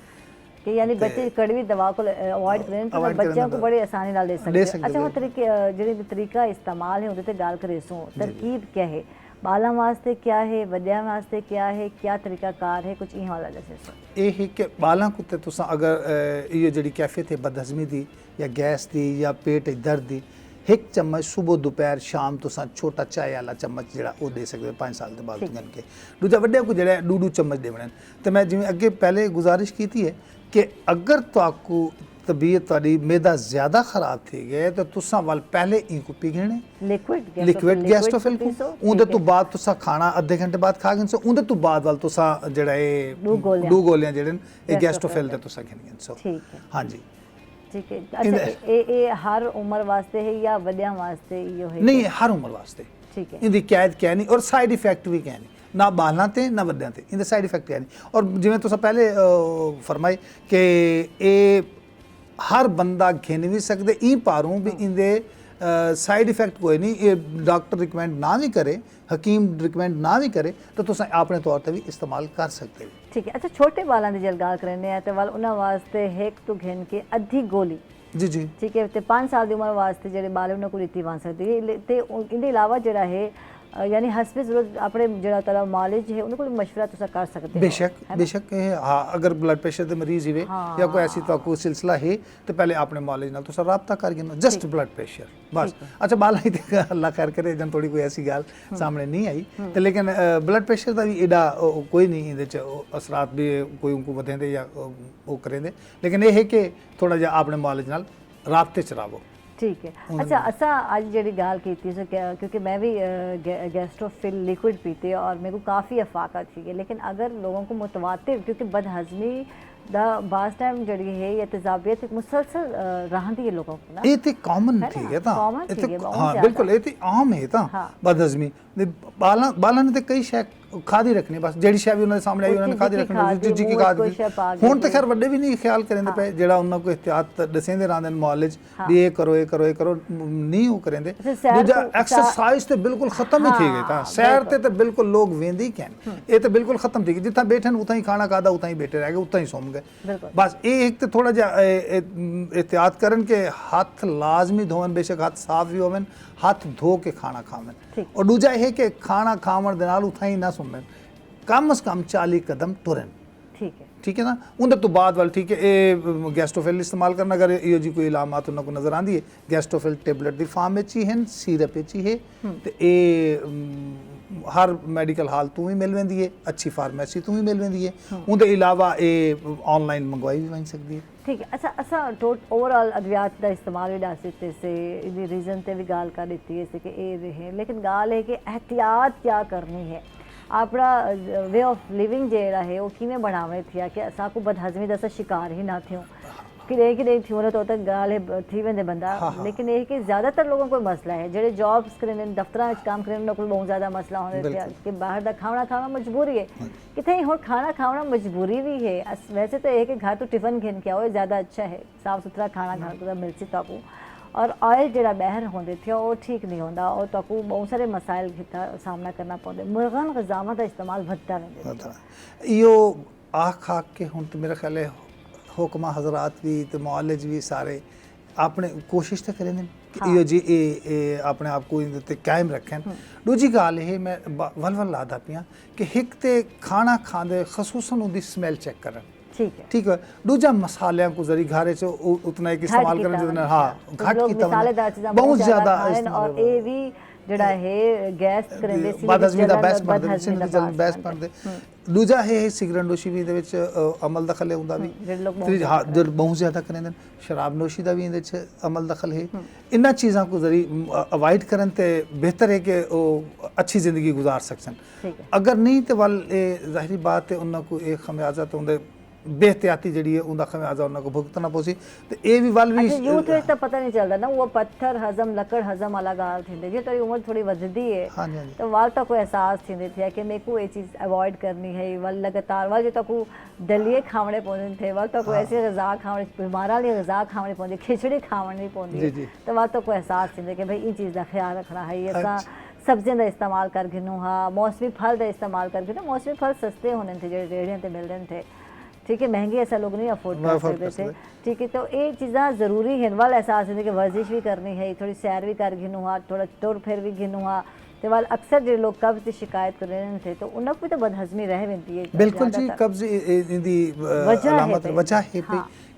कि यानी बच्चे कड़वी दवा को अवॉइड करें तो बच्चों को बड़ी आसानी नाल दे सकते हैं। अच्छा वो तरीके जेड़ी तरीका इस्तेमाल है उदे ते गल करे सो तरकीब क्या है बालों वास्ते क्या है वड्डियां वास्ते क्या है क्या तरीका कार है कुछ इं वाला दसे
ये है कि बालों को तुसा अगर ये जड़ी कैफियत है बदहजमी दी या गैस दी या पेट दर्द दी एक चम्मच सुबह दोपहर शाम तुसा छोटा चाय वाला चम्मच जड़ा वो दे सकते 5 साल के बाद गन के दूजा वड्डे को जड़ा 2 चम्मच देवने तो मैं जिवें अगे पहले गुजारिश की है कि अगर तो आपको तबीयत ਤੁਹਾਡੀ ਮੈਦਾ ਜ਼ਿਆਦਾ ਖਰਾਬ ਥੀ ਗਏ ਤਾਂ ਤੁਸਾਂ ਵੱਲ ਪਹਿਲੇ ਇੰਕੂ ਪੀਗਣੇ ਲਿਕਵਿਡ ਗੈਸਟੋਫਿਲ ਕੋ ਉਹਦੇ ਤੋਂ ਬਾਅਦ ਤੁਸਾਂ ਖਾਣਾ ਅੱਧੇ ਘੰਟੇ ਬਾਅਦ ਖਾ ਗਏ ਸੋ ਉਹਦੇ ਤੋਂ ਬਾਅਦ ਵੱਲ ਤੁਸਾਂ ਜਿਹੜਾ ਇਹ ਦੋ ਗੋਲੀਆਂ ਜਿਹੜੇ ਨੇ ਇਹ ਗੈਸਟੋਫਿਲ ਦੇ ਤੁਸਾਂ ਖਾਣੀਆਂ ਸੋ
ਠੀਕ ਹੈ
ਹਾਂਜੀ
ठीक है। अच्छा ये हर उम्र वास्ते है या वड्या वास्ते यो है?
नहीं, हर उम्र वास्ते।
ठीक है।
इनकी कैद क्या नहीं और साइड इफेक्ट भी क्या नहीं ना बालना ते ना वड्या ते इनके साइड इफेक्ट क्या नहीं और जिवें तुसां पहले फरमाई कि ये हर बंदा घिन भी सकदे ई पारूं भी इनके साइड इफेक्ट कोई नहीं ये डॉक्टर रिकमेंड ना भी करे हकीम रिकमेंड ना भी करे तो तुसां अपने तौर पर भी इस्तेमाल कर सकते हो।
ठीक है। अच्छा छोटे बालों की जल गल करने हैं तो वाल उन्हां वास्ते एक तो घिन के अद्धी गोली
जी जी
ठीक है तो 5 साल की उम्र वास्ते जेडे बाल उन्हां को लीती बन सकती है ते इनके अलावा जेड़ा है यानी हस्बे जरूरत अपने जेड़ा तला मालिज है उनको मशवरा तुसा कर सकते हो।
बेशक बेशक हाँ अगर ब्लड प्रेशर के मरीज ही या कोई ऐसी तो कोई सिलसिला है तो पहले अपने मालिज नाल तुसा राबता कर गिनो जस्ट ब्लड प्रेशर बस। अच्छा बाल ही अल्लाह खैर करे जन थोड़ी कोई ऐसी गल सामने नहीं आई तो लेकिन ब्लड प्रेशर का भी एडा कोई नहीं इहदे च असरात भी कोई उनको बतेंदे या वो करेंदे लेकिन ये है कि थोड़ा जिहा अपने मालिज नाल राबते च रहो।
ठीक है। अच्छा असा आज जी गल की क्योंकि मैं भी गैस्ट्रोफिल लिक्विड पीती और मेरे को काफ़ी अफाकत थी लेकिन अगर लोगों को मुतवातिर क्योंकि बदहजमी दा बास टाइम जड़ी है या तेजाबियत मुसलसल रहती है लोगों को ना
ये तो कॉमन थी है ता हाँ बिल्कुल ये तो आम है ता बदहजमी बाला ने तो कई शय खादी रखनी बस जेडी शय भी उन्होंने सामने आई उन्होंने खादी रखनी जी की खादी हुण तो खैर वड्डे भी नहीं ख्याल करेंदे पे जेड़ा उन्हां को एहतियात दसेंदे रहंदे मॉलेज भी ये करो नहीं वो करेंदे दूजा एक्सरसाइज ते बिल्कुल खत्म ही थी गई था सैर ते बिल्कुल लोग वेंदे ही कैन ये तो बिल्कुल खत्म थी गई जिथा बैठन उथा ही खाना खादा उथा ही बैठे रह गए उथा ही सौम गए बस ये एक तो थोड़ा जा एहतियात करन के हाथ लाजमी धोवन बेशक हाथ साफ भी होवन हाथ धो के खाना खावन और दूजा है कि खाना खावन दे नाल उथा ही ना सुनन कम से कम 40 कदम टुरन ठीक है ना उनके तो बाद वाल ठीक है ये गैस्ट्रोफिल इस्तेमाल करना अगर ये जी कोई इलामात उनको नजर आती है गैस्ट्रोफिल टेबलेट दी फार्म में ची है सीरप ची है तो ये हर मेडिकल हाल तू भी मिल वेंदी है अच्छी फार्मेसी तू भी मिल वेंदी है उनके अलावा ये ऑनलाइन मंगवाई भी बन सकती है।
ठीक है। अच्छा असा ओवरऑल अद्वियात का इस्तेमाल भी डालते से इदी रीजन ते भी गाल कर दी है कि ए रहे लेकिन गाल है कि एहतियात क्या करनी है अपना वे ऑफ लिविंग जेड़ा है वो किमें बढ़ावे थिया कि असा को बदहजमी दा शिकार ही ना थियो कि नहीं थी तो तक गाल है थी वेंदे बंदा लेकिन ये कि ज़्यादातर लोगों को मसला है जेडे जॉब्स करें दफ्तर काम करें उन्होंने बहुत ज़्यादा मसला होने कि बाहर का खाना मजबूरी है कितने हुण खाना खाना मजबूरी भी है वैसे तो ये कि घर तो टिफिन घिन के आओ ज़्यादा अच्छा है साफ सुथरा खाना खाना मिल सी ताकू और ऑयल जो बाहर होंगे थे वो ठीक नहीं होता और ताकू बहुत सारे मसाइल का सामना करना पड़ता मुर्गन गजामा का इस्तेमाल बढ़ता रहता
यो आख के हुण तो मेरा ख्याल है हुक्मा हजरात भी तो मौलज भी सारे अपने कोशिश तो करें कि जी अपने आप को इनते कायम रखें। दूजी गल ये मैं वल लादा पियाँ कि एक तो खाना खाते खसूसन उसकी स्मैल चेक करन ठीक है दूजा मसालियां को जरी घारे से उतना एक इस्तेमाल करें जितना हाँ घट की बहुत ज़्यादा
और ये भी जड़ा है गैस करेंदे
बदहजमी दा बहस पड़दे सिंध दी जल बहस पड़दे दूजा है सिगरेट नोशी भी दे विच अमल दखल हुंदा भी हाँ जो बहुत ज़्यादा करेंदे शराब नोशी दा भी इहदे च अमल दखल है इन्हां चीज़ां को जरी अवॉइड करन ते बेहतर है कि वो अच्छी ज़िंदगी गुजार सकन अगर नहीं तो वल ज़ाहिरी बात है उन्हां को एक खमियाजा तो उनदे बेहतियाती जड़ी है उनका खमियाजा उनको भुगतना पोसी तो ये भी वाल भी
यूथ में तो पता नहीं चलता ना वो पत्थर हजम लकड़ हजम अलग हाल थी जी तेरी उम्र थोड़ी वधदी है
हाँ
तो वाल तक एहसास थी थे कि मेरे को ये चीज़ अवॉइड करनी है वाल लगातार वाल जो तक दलिए खावणे पौंदे थे वाल तक ऐसी गज़ा खावणे बीमारा लिए गज़ा खावणी पौंदी खिचड़ी खावणी पौंदी तो वाल तक एहसास थी कि भाई इन चीज़ का ख्याल रखना है ये सब्जियों का इस्तेमाल कर गिनू हाँ मौसमी फल का इस्तेमाल कर गिनू मौसमी फल सस्ते होने थे जो रेहड़ियों पर मिलते थे ठीक है महंगे ऐसा लोग नहीं अफोर्ड कर सकते थे ठीक है तो ये चीज़ा ज़रूरी है वाल एहसास है कि वर्जिश भी करनी है थोड़ी सैर भी कर गिनू हाँ थोड़ा टुर फिर भी गिनू हाँ तो वाल अक्सर जो लोग कब्ज की शिकायत कर रहे थे तो उनको भी तो बदहजमी रह बनती है
बिल्कुल जी कब्ज दी वजह है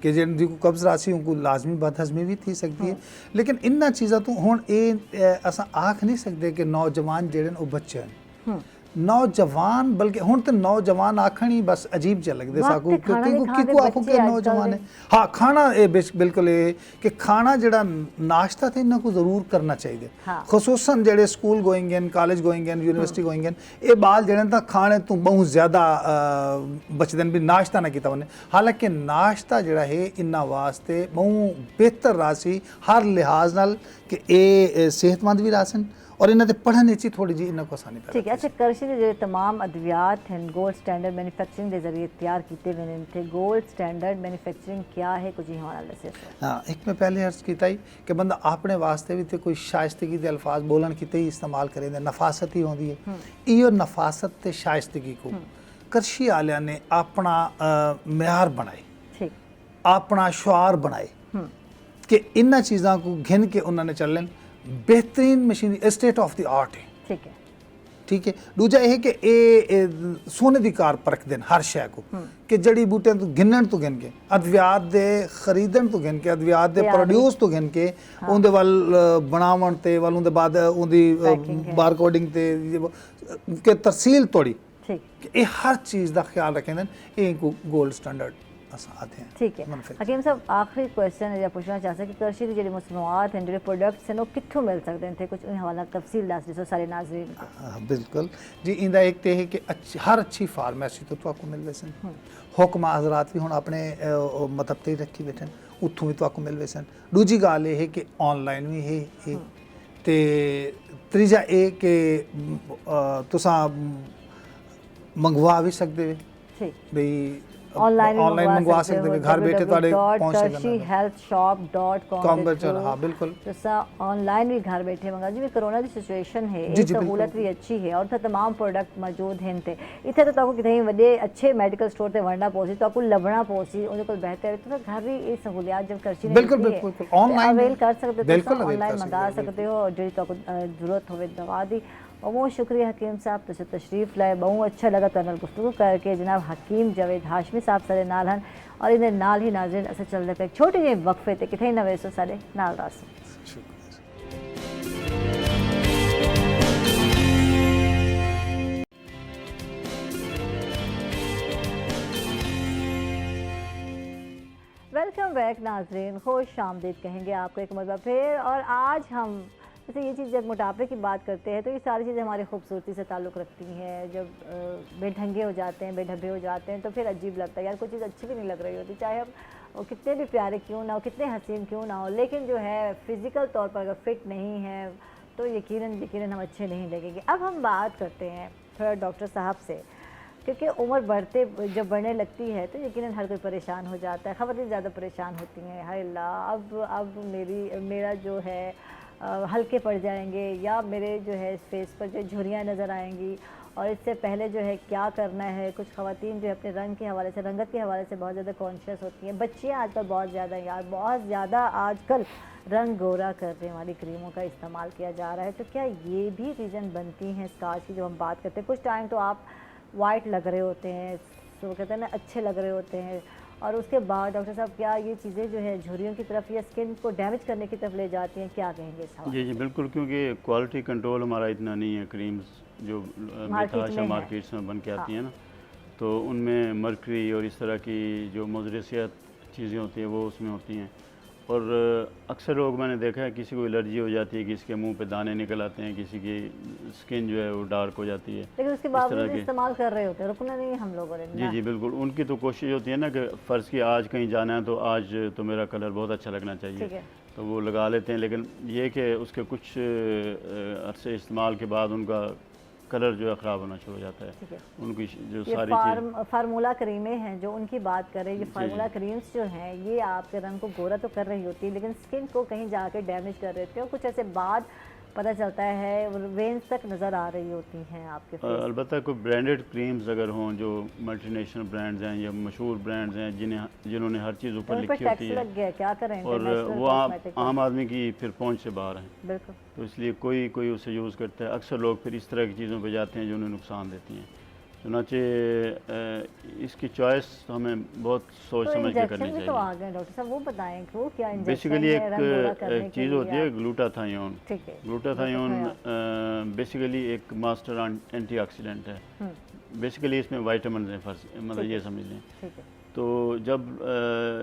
कि जिन को कब्ज राशि उनको लाजमी बदहजमी भी थी सकती है लेकिन इन्ना चीज़ा तो हुण असां आख नहीं सकते कि नौजवान जेड़े वो बच्चे हैं नौजवान बल्कि हुण तो नौजवान आखण ही बस अजीब जिहा लगदे साकू क्योंकि आखो कि नौजवान है हाँ खाना ये बिल्कुल ये कि खाना जड़ा नाश्ता ते इन्हां को जरूर करना चाहिए खसूसन जेड़े स्कूल गोइंग हैं कॉलेज गोइंग हैं यूनिवर्सिटी गोइंग हैं ये बाल जेड़े तां खाने तो बहुत ज़्यादा बचदे भी नाश्ता ना किता वने हालांकि नाश्ता जड़ा है इन्हां वास्ते बहुत बेहतर रासी हर लिहाज नाल कि ये सेहतमंद भी रासन और इन्हें पढ़ने ची थोड़ी जी इन्हें को आसानी
ठीक है। अच्छा करशी के जो तमाम अद्वियात हैं गोल्ड स्टैंडर्ड मैन्युफैक्चरिंग के जरिए तैयार किए हुए थे गोल्ड स्टैंडर्ड मैन्युफैक्चरिंग क्या है कुछ ही हवाले से
हाँ एक मैं पहले अर्ज किया ही कि बंदा अपने वास्ते भी तो कोई शाइस्तगी के अल्फाज बोलन किते ही इस्तेमाल करें नफासत ही होती है यो नफासत ते शाइस्तगी को करशी आलिया ने अपना म्यार बनाए अपना शुआर बनाए कि इन्हां चीज़ों को घिन के उन्होंने चलन बेहतरीन machine state of the art है ठीक है दूजा यह कि ये सोने की कार परख देन हर शय को कि जड़ी बूटियां तो गिनन तो गिन के अद्वियात दे खरीदन तो गिन के अद्वियात दे प्रोड्यूस तो गिन के उनदे वाल बनावन ते वाल उनदे बाद उनदी बारकोडिंग ते के तरसील तोड़ी ये हर चीज़ का ख्याल रखें ये गोल्ड स्टैंडर्ड आते हैं
ठीक है। हकीम साहब आखिरी क्वेश्चन या पूछना चाहते हैं कि करशी की जो मसनूआत हैं जो प्रोडक्ट्स हैं वो कित्थों मिल सकते हैं कुछ उन हवाला तफसील दस दसो सारे नाज़रीन को।
बिल्कुल जी इंदा एक तो है कि हर अच्छी फार्मेसी तो आपको मिल वैसन हुक्मा हजरात भी हुण अपने मतलब ते रखी बैठे उत्थों भी आपको मिल वैसन दूजी गल ये है कि ऑनलाइन भी है ते त्रीजा ये कि तुसां मंगवा भी सकते भाई
ऑनलाइन
मंगवा सकते हैं घर बैठे ਤੁਹਾਡੇ पहुंच
healthshop.com
हाँ बिल्कुल
तो ऑनलाइन भी घर बैठे मंगा जी कोरोना की सिचुएशन है ये सहूलत भी अच्छी है और तमाम प्रोडक्ट मौजूद हैं थे इतने तो आपको कितने बड़े अच्छे मेडिकल स्टोर से वरना पहुंची तो आपको लभना पहुंची उनके को बेहतर तो घर भी ये सहूलियात जब करशी
बिल्कुल ऑनलाइन
अवेल कर सकते हो ऑनलाइन मंगा सकते हो और जो आपको जरूरत हो दवा दी और बहुत शुक्रिया हकीम साहब तुझे तशरीफ़ लाए बहुत अच्छा लगा तुहां गुफ्तगू करके जनाब हकीम जावेद हाशमी साहब सारे नाल हैं और इन्हें नाल ही नाज़रीन अस चलते पे छोटे जे वक्फे ते किथे न वेसो सारे नाल रास वेलकम बैक नाज़रीन खुश आमदीद कहेंगे आपको एक मरतबा फिर और आज हम जैसे ये चीज़ जब मोटापे की बात करते हैं तो ये सारी चीज़ें हमारी खूबसूरती से ताल्लुक़ रखती हैं जब बेढंगे हो जाते हैं बेढब्बे हो जाते हैं तो फिर अजीब लगता है यार कोई चीज़ अच्छी भी नहीं लग रही होती चाहे हम कितने भी प्यारे क्यों ना हो कितने हसीन क्यों ना हो लेकिन जो है फ़िज़िकल तौर पर अगर फिट नहीं है तो यकीनन हम अच्छे नहीं लगेंगे। अब हम बात करते हैं थोड़ा डॉक्टर साहब से क्योंकि उम्र जब बढ़ने लगती है तो यकीनन हर कोई परेशान हो जाता है ख़वातीन ज़्यादा परेशान होती हैं हाय अल्लाह अब मेरा जो है हल्के पड़ जाएंगे या मेरे जो है फेस पर जो झुर्रियाँ नज़र आएंगी और इससे पहले जो है क्या करना है। कुछ ख़वातीन जो है अपने रंग के हवाले से रंगत के हवाले से बहुत ज़्यादा कॉन्शियस होती हैं। बच्चियाँ आजकल बहुत ज़्यादा यार बहुत ज़्यादा आजकल रंग गोरा करने वाली क्रीमों का इस्तेमाल किया जा रहा है तो क्या ये भी रीज़न बनती हैं स्कार्स की। जो हम बात करते हैं कुछ टाइम तो आप वाइट लग रहे होते हैं तो कहते हैं ना अच्छे लग रहे होते हैं और उसके बाद डॉक्टर साहब क्या ये चीज़ें जो है झुर्रियों की तरफ या स्किन को डैमेज करने की तरफ ले जाती हैं क्या कहेंगे इस हवाले?
जी बिल्कुल क्योंकि क्वालिटी कंट्रोल हमारा इतना नहीं है क्रीम्स जो मार्केट्स में बन के आती हैं ना तो उनमें मर्करी और इस तरह की जो मुज़रिसियत चीज़ें होती हैं वो उसमें होती हैं और अक्सर लोग मैंने देखा है किसी को एलर्जी हो जाती है किसी के मुंह पे दाने निकल आते हैं किसी की स्किन जो है वो डार्क हो जाती है
लेकिन उसके बावजूद इस्तेमाल कर रहे होते हैं रुकना नहीं है हम लोगों ने।
जी बिल्कुल उनकी तो कोशिश होती है ना कि फ़र्ज़ की आज कहीं जाना है तो आज तो मेरा कलर बहुत अच्छा लगना चाहिए तो वो लगा लेते हैं लेकिन ये कि उसके कुछ अरसे इस्तेमाल के बाद उनका कलर जो है ख़राब होना शुरू हो जाता है। उनकी जो सारी
फार्मूला क्रीमें हैं जो उनकी बात करें ये फार्मूला क्रीम्स जो हैं ये आपके रंग को गोरा तो कर रही होती है लेकिन स्किन को कहीं जाके डैमेज कर रहे थे और कुछ ऐसे बाद पता चलता है वेन्स तक नज़र आ रही होती हैं आपके
अलबत्ता कोई ब्रांडेड क्रीम्स अगर हों जो मल्टीनेशनल ब्रांड्स हैं या मशहूर ब्रांड्स हैं जिन्होंने हर चीज़ ऊपर लिखी होती है
लग गया क्या करें
और वो आम आदमी की फिर पहुंच से बाहर हैं
बिल्कुल तो
इसलिए कोई उसे यूज़ करता है। अक्सर लोग फिर इस तरह की चीज़ों पर जाते हैं जो उन्हें नुकसान देती हैं चुनाचे इसकी चॉइस हमें बहुत सोच समझ के करनी चाहिए।
तो आ गए डॉक्टर साहब, वो बताएं कि वो क्या इंजेक्शन
बेसिकली
है रंग गोरा करने
एक
के
चीज़
लिए
होती है
आप-
ग्लूटाथायोन।
ठीक है,
ग्लूटाथायोन बेसिकली एक मास्टर एंटीऑक्सीडेंट है। बेसिकली इसमें वाइटामिन है, मतलब ये समझ लें।
ठीक है,
तो जब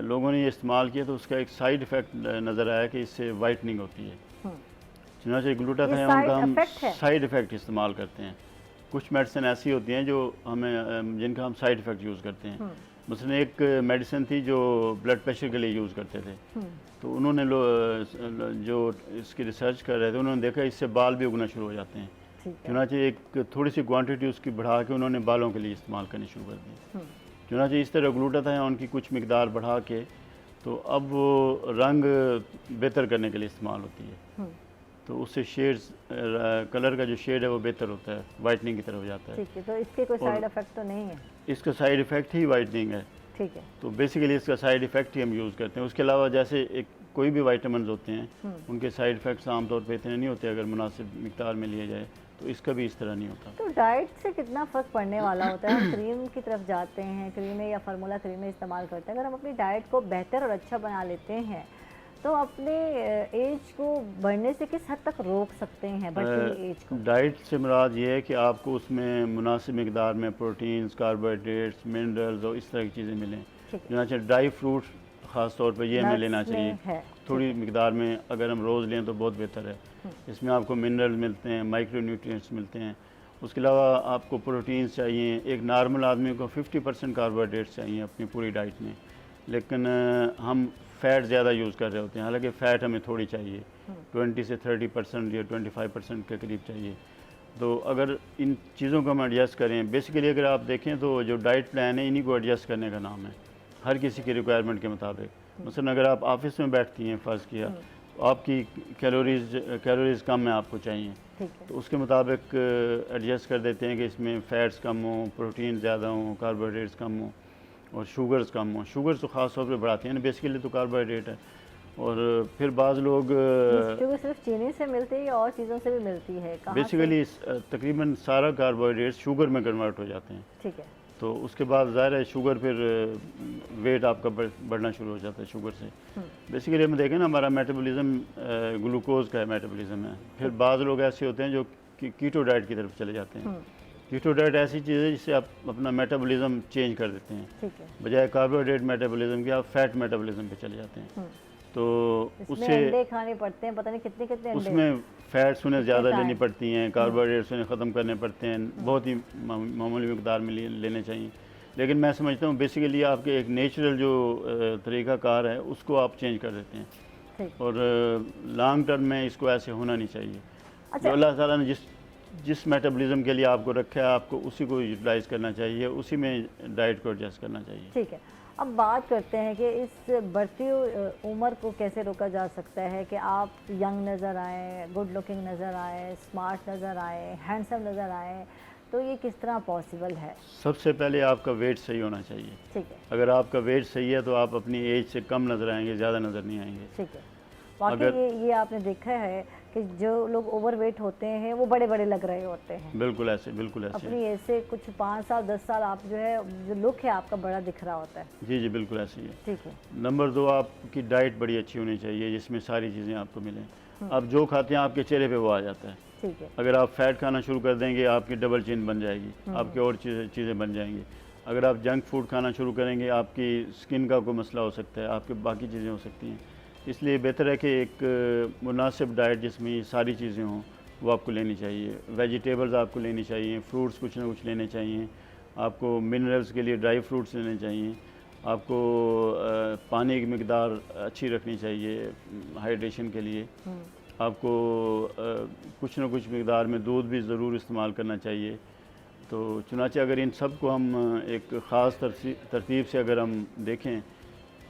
लोगों ने ये इस्तेमाल किया तो उसका एक साइड इफ़ेक्ट नज़र आया कि इससे वाइटनिंग होती है। चुनाचे ग्लूटाथायोन का हम साइड इफ़ेक्ट इस्तेमाल करते हैं। कुछ मेडिसिन ऐसी होती हैं जो हमें जिनका हम साइड इफ़ेक्ट यूज़ करते हैं। मसलन एक मेडिसिन थी जो ब्लड प्रेशर के लिए यूज़ करते थे, तो उन्होंने जो इसकी रिसर्च कर रहे थे उन्होंने देखा इससे बाल भी उगना शुरू हो जाते हैं। चुनाचे एक थोड़ी सी क्वांटिटी उसकी बढ़ा के उन्होंने बालों के लिए इस्तेमाल करनी शुरू कर दी। चुनाचे इस तरह ग्लूटाथायोन की कुछ मिकदार बढ़ा के तो अब वो रंग बेहतर करने के लिए इस्तेमाल होती है। तो उससे शेड्स कलर का जो शेड है वो बेहतर होता है, वाइटनिंग की तरफ जाता है।
ठीक है, तो इसके कोई साइड इफेक्ट तो नहीं है?
इसका साइड इफ़ेक्ट ही वाइटनिंग है।
ठीक है,
तो बेसिकली इसका साइड इफ़ेक्ट ही हम यूज़ करते हैं। उसके अलावा जैसे एक कोई भी वाइटामिन होते हैं उनके साइड इफ़ेक्ट्स आमतौर पर इतने नहीं होते अगर मुनासिब मिकदार में लिए जाए, तो इसका भी इस तरह नहीं होता।
तो डाइट से कितना फ़र्क पड़ने वाला होता है? हम क्रीम की तरफ जाते हैं, क्रीमें या फार्मूला क्रीमें इस्तेमाल करते हैं। अगर हम अपनी डाइट को बेहतर और अच्छा बना लेते हैं तो अपने एज को बढ़ने से किस हद तक रोक सकते हैं, बढ़ती एज को?
डाइट से मुराद ये है कि आपको उसमें मुनासिब मिकदार में प्रोटीन्स, कार्बोहाइड्रेट्स, मिनरल्स और इस तरह की चीज़ें मिलें। जैसे ड्राई फ्रूट ख़ास तौर पर ये हमें लेना चाहिए थोड़ी मिकदार में। अगर हम रोज़ लें तो बहुत बेहतर है। इसमें आपको मिनरल्स मिलते हैं, माइक्रो न्यूट्रिएंट्स मिलते हैं। उसके अलावा आपको प्रोटीन्स चाहिए। एक नॉर्मल आदमी को 50% कार्बोहाइड्रेट्स चाहिए अपनी पूरी डाइट में, लेकिन हम फ़ैट ज़्यादा यूज़ कर रहे होते हैं। हालांकि फ़ैट हमें थोड़ी चाहिए, 20 से 30% या 25% के करीब चाहिए। तो अगर इन चीज़ों को हम एडजस्ट करें, बेसिकली अगर आप देखें तो जो डाइट प्लान है इन्हीं को एडजस्ट करने का नाम है, हर किसी की रिक्वायरमेंट के मुताबिक। मसलन अगर आप ऑफिस में बैठती हैं, फ़र्ज़ किया आपकी कैलोरीज़ कम है, आपको चाहिए, तो उसके मुताबिक एडजस्ट कर देते हैं कि इसमें फ़ैट्स कम हों, प्रोटीन ज़्यादा हों, कार्बोहाइड्रेट्स कम हों और शुगर्स कम हों। शुगर्स तो ख़ास तौर पे बढ़ाती हैं ना, बेसिकली तो कार्बोहाइड्रेट है। और फिर बाज़ लोग
शुगर सिर्फ चीनी से मिलती है या और चीज़ों से भी मिलती है?
बेसिकली तकरीबन सारा कार्बोहाइड्रेट शुगर में कन्वर्ट हो जाते हैं।
ठीक है,
तो उसके बाद ज़ाहिर है शुगर फिर वेट आपका बढ़ना शुरू हो जाता है शुगर से। बेसिकली हम देखें ना, हमारा मेटाबॉलिज्म ग्लूकोज का है, मेटाबॉलिज्म है। फिर बाज़ लोग ऐसे होते हैं जो कीटो डाइट की तरफ चले जाते हैं। कीटो डाइट ऐसी चीज़ है जिससे आप अपना मेटाबॉलिज्म चेंज कर देते हैं। बजाय कार्बोहाइड्रेट मेटाबॉलिज्म के आप फैट मेटाबॉलिज्म पे चले जाते हैं। तो उससे
अंडे खाने पड़ते हैं, पता नहीं कितने कितने अंडे,
उसमें फैट्स उन्हें ज़्यादा लेनी पड़ती हैं, कार्बोहाइड्रेट्स उन्हें ख़त्म करने पड़ते हैं, बहुत ही मामूली मिकदार में लेने चाहिए। लेकिन मैं समझता हूँ बेसिकली आपके एक नेचुरल जो तरीक़ाकार है उसको आप चेंज कर देते हैं, और लॉन्ग टर्म में इसको ऐसे होना नहीं चाहिए। जो अल्लाह ताला ने जिस मेटाबॉलिज्म के लिए आपको रखा है, आपको उसी को यूटिलाइज़ करना चाहिए, उसी में डाइट को एडजस्ट करना चाहिए।
ठीक है, अब बात करते हैं कि इस बढ़ती उम्र को कैसे रोका जा सकता है कि आप यंग नज़र आए, गुड लुकिंग नज़र आए, स्मार्ट नज़र आए, हैंडसम नज़र आए, तो ये किस तरह पॉसिबल है?
सबसे पहले आपका वेट सही होना चाहिए।
ठीक है,
अगर आपका वेट सही है तो आप अपनी एज से कम नज़र आएंगे, ज़्यादा नज़र नहीं आएंगे।
ठीक है, वाकई ये आपने देखा है कि जो लोग ओवरवेट होते हैं वो बड़े बड़े लग रहे होते हैं।
बिल्कुल ऐसे, बिल्कुल ऐसे।
अपनी एज से कुछ 5 साल 10 साल आप जो है, जो लुक है आपका बड़ा दिख रहा होता है।
जी जी, बिल्कुल ऐसे ही है।
ठीक है।
नंबर 2, आपकी डाइट बड़ी अच्छी होनी चाहिए जिसमें सारी चीज़ें आपको मिलें। आप जो खाते हैं आपके चेहरे पे वो आ जाता है।
ठीक है,
अगर आप फैट खाना शुरू कर देंगे आपकी डबल चिन बन जाएगी, आपकी और चीज़ें बन जाएंगी। अगर आप जंक फूड खाना शुरू करेंगे आपकी स्किन का कोई मसला हो सकता है, आपकी बाकी चीज़ें हो सकती हैं। इसलिए बेहतर है कि एक मुनासिब डाइट जिसमें ये सारी चीज़ें हों वो आपको लेनी चाहिए। वेजिटेबल्स आपको लेनी चाहिए, फ्रूट्स कुछ ना कुछ लेने चाहिए, आपको मिनरल्स के लिए ड्राई फ्रूट्स लेने चाहिए, आपको पानी की मिकदार अच्छी रखनी चाहिए हाइड्रेशन के लिए, आपको कुछ ना कुछ मिकदार में दूध भी ज़रूर इस्तेमाल करना चाहिए। तो चुनाचे अगर इन सब को हम एक ख़ास तरतीब से अगर हम देखें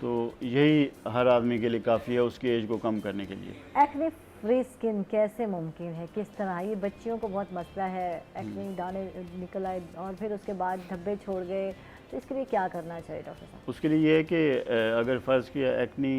तो यही हर आदमी के लिए काफ़ी है उसकी एज को कम करने के लिए।
एक्ने फ्री स्किन कैसे मुमकिन है, किस तरह? ये बच्चियों को बहुत मसला है, एक्ने दाने निकल आए और फिर उसके बाद धब्बे छोड़ गए, तो इसके लिए क्या करना चाहिए डॉक्टर साहब?
उसके लिए ये है कि अगर फ़र्ज़ किया एक्ने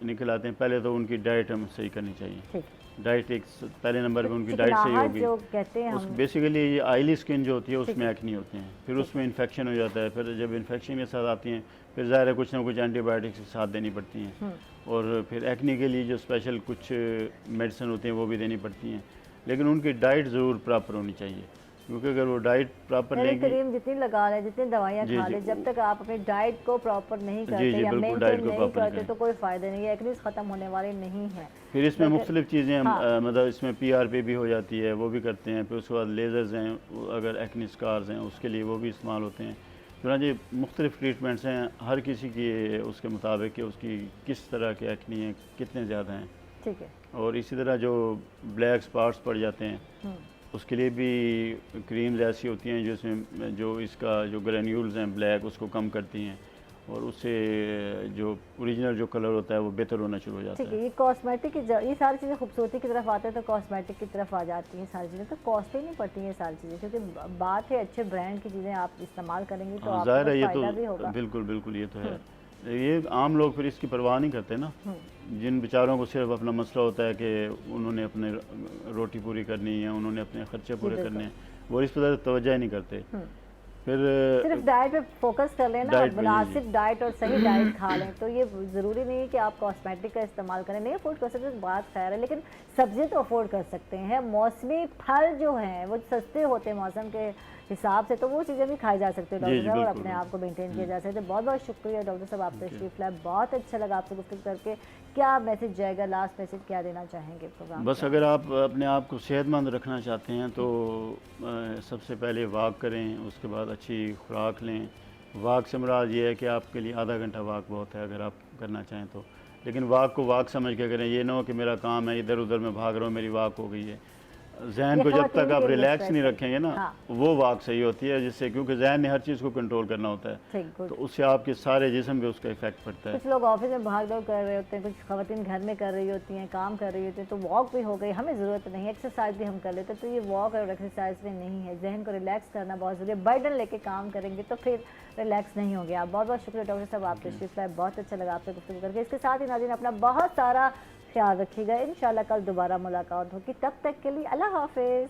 निकल आते हैं, पहले तो उनकी डाइट हम सही करनी चाहिए। डाइट एक पहले नंबर पे उनकी डाइट सही होगी।
जो कहते हैं
उस बेसिकली ये ऑयली स्किन जो होती है उसमें एक्ने होते हैं, फिर उसमें इन्फेक्शन हो जाता है, फिर जब इन्फेक्शन के साथ आती हैं फिर ज़ाहिर है कुछ ना कुछ एंटीबायोटिक्स के साथ देनी पड़ती हैं, और फिर एक्ने के लिए जो स्पेशल कुछ मेडिसिन होती हैं वो भी देनी पड़ती हैं, लेकिन उनकी डाइट ज़रूर प्रॉपर होनी चाहिए, क्योंकि अगर वो डाइट प्रॉपर लेंगे,
क्रीम जितनी लगा लें, जितनी दवाइयाँ खा लें, जब तक आप अपनी डाइट को प्रॉपर नहीं करते या मेंटेन नहीं करते तो कोई फ़ायदा नहीं है, एक्ने ख़त्म होने वाले नहीं है।
फिर इसमें मुख्तलिफ चीज़ें मतलब इसमें PRP भी हो जाती है, वो भी करते हैं, फिर उसके बाद लेज़र्स हैं, अगर एक्ने स्कार्स हैं उसके लिए वो भी इस्तेमाल होते हैं। चुनांचे मुख्तलिफ ट्रीटमेंट्स हैं, हर किसी की उसके मुताबिक कि उसकी किस तरह के एक्ने हैं, कितने ज़्यादा हैं,
ठीक है।
और इसी तरह जो ब्लैक स्पॉट्स पड़ जाते हैं उसके लिए भी क्रीम्स ऐसी होती हैं जिसमें जो इसका जो ग्रेन्यूल्स हैं ब्लैक उसको कम करती हैं, और उससे जो ओरिजिनल जो कलर होता है वो बेहतर होना शुरू हो जाता है।
ठीक है, ये कॉस्मेटिक की ये सारी चीज़ें खूबसूरती की तरफ आते हैं तो कॉस्मेटिक की तरफ आ जाती हैं सारी चीज़ें, तो कॉस्टली नहीं पड़ती हैं सारी चीज़ें, क्योंकि बात है अच्छे ब्रांड की चीज़ें आप इस्तेमाल करेंगे तो आपको फायदा भी होगा।
बिल्कुल बिल्कुल ये तो है। ये आम लोग फिर इसकी परवाह नहीं करते ना, जिन बेचारों को सिर्फ अपना मसला होता है कि उन्होंने अपने रोटी पूरी करनी है, उन्होंने अपने खर्चे पूरे करने हैं, वो इस पर तवज्जो नहीं करते, फिर
सिर्फ डाइट पे फोकस कर लेना और मुनासिब डाइट और सही डाइट खा लें, तो ये ज़रूरी नहीं है कि आप कॉस्मेटिक का इस्तेमाल करें, नहीं अफोर्ड कर सकते तो बात खैर है, लेकिन सब्ज़ी तो अफोर्ड कर सकते हैं। मौसमी फल जो हैं वो सस्ते होते हैं मौसम के हिसाब से, तो वो चीज़ें भी खाई जा सकती है डॉक्टर साहब, और अपने आप को मेंटेन किया जा सकता है। बहुत बहुत शुक्रिया डॉक्टर साहब, आप तशरीफ लाए, बहुत अच्छा लगा आपसे गुफ्तगू करके। क्या मैसेज जाएगा, लास्ट मैसेज क्या देना चाहेंगे प्रोग्राम?
बस अगर आप अपने आप को सेहतमंद रखना चाहते हैं तो सबसे पहले वॉक करें, उसके बाद अच्छी खुराक लें। वॉक से मुराद ये है कि आपके लिए आधा घंटा वॉक बहुत है अगर आप करना चाहें तो, लेकिन वॉक को वॉक समझ के करें, ये ना हो कि मेरा काम है इधर उधर मैं भाग रहा हूँ मेरी वॉक हो गई है। जहन को जब तक आप रिलैक्स नहीं रखेंगे ना वो वॉक सही होती है, जिससे क्योंकि जहन ने हर चीज़ को कंट्रोल करना होता है, तो उससे आपके सारे जिस्म पे उसका इफेक्ट पड़ता है।
कुछ लोग ऑफिस में भाग दौड़ कर रहे होते हैं, कुछ खवातीन घर में कर रही होती हैं, काम कर रही होती हैं, तो वॉक भी हो गई, हमें ज़रूरत नहीं है, एक्सरसाइज भी हम कर लेते हैं, तो ये वॉक और एक्सरसाइज में नहीं है, जहन को रिलैक्स करना बहुत ज़रूरी है। बर्डन लेके काम करेंगे तो फिर रिलैक्स नहीं होंगे आप। बहुत बहुत शुक्रिया डॉक्टर साहब, आप तशरीफ लाए, बहुत अच्छा लगा आपसे गुफ्तगू करके। इसके साथ ही नाज़रीन अपना बहुत सारा ख्याल रखिएगा, इंशाल्लाह कल दोबारा मुलाकात होगी, तब तक के लिए अल्लाह हाफिज़।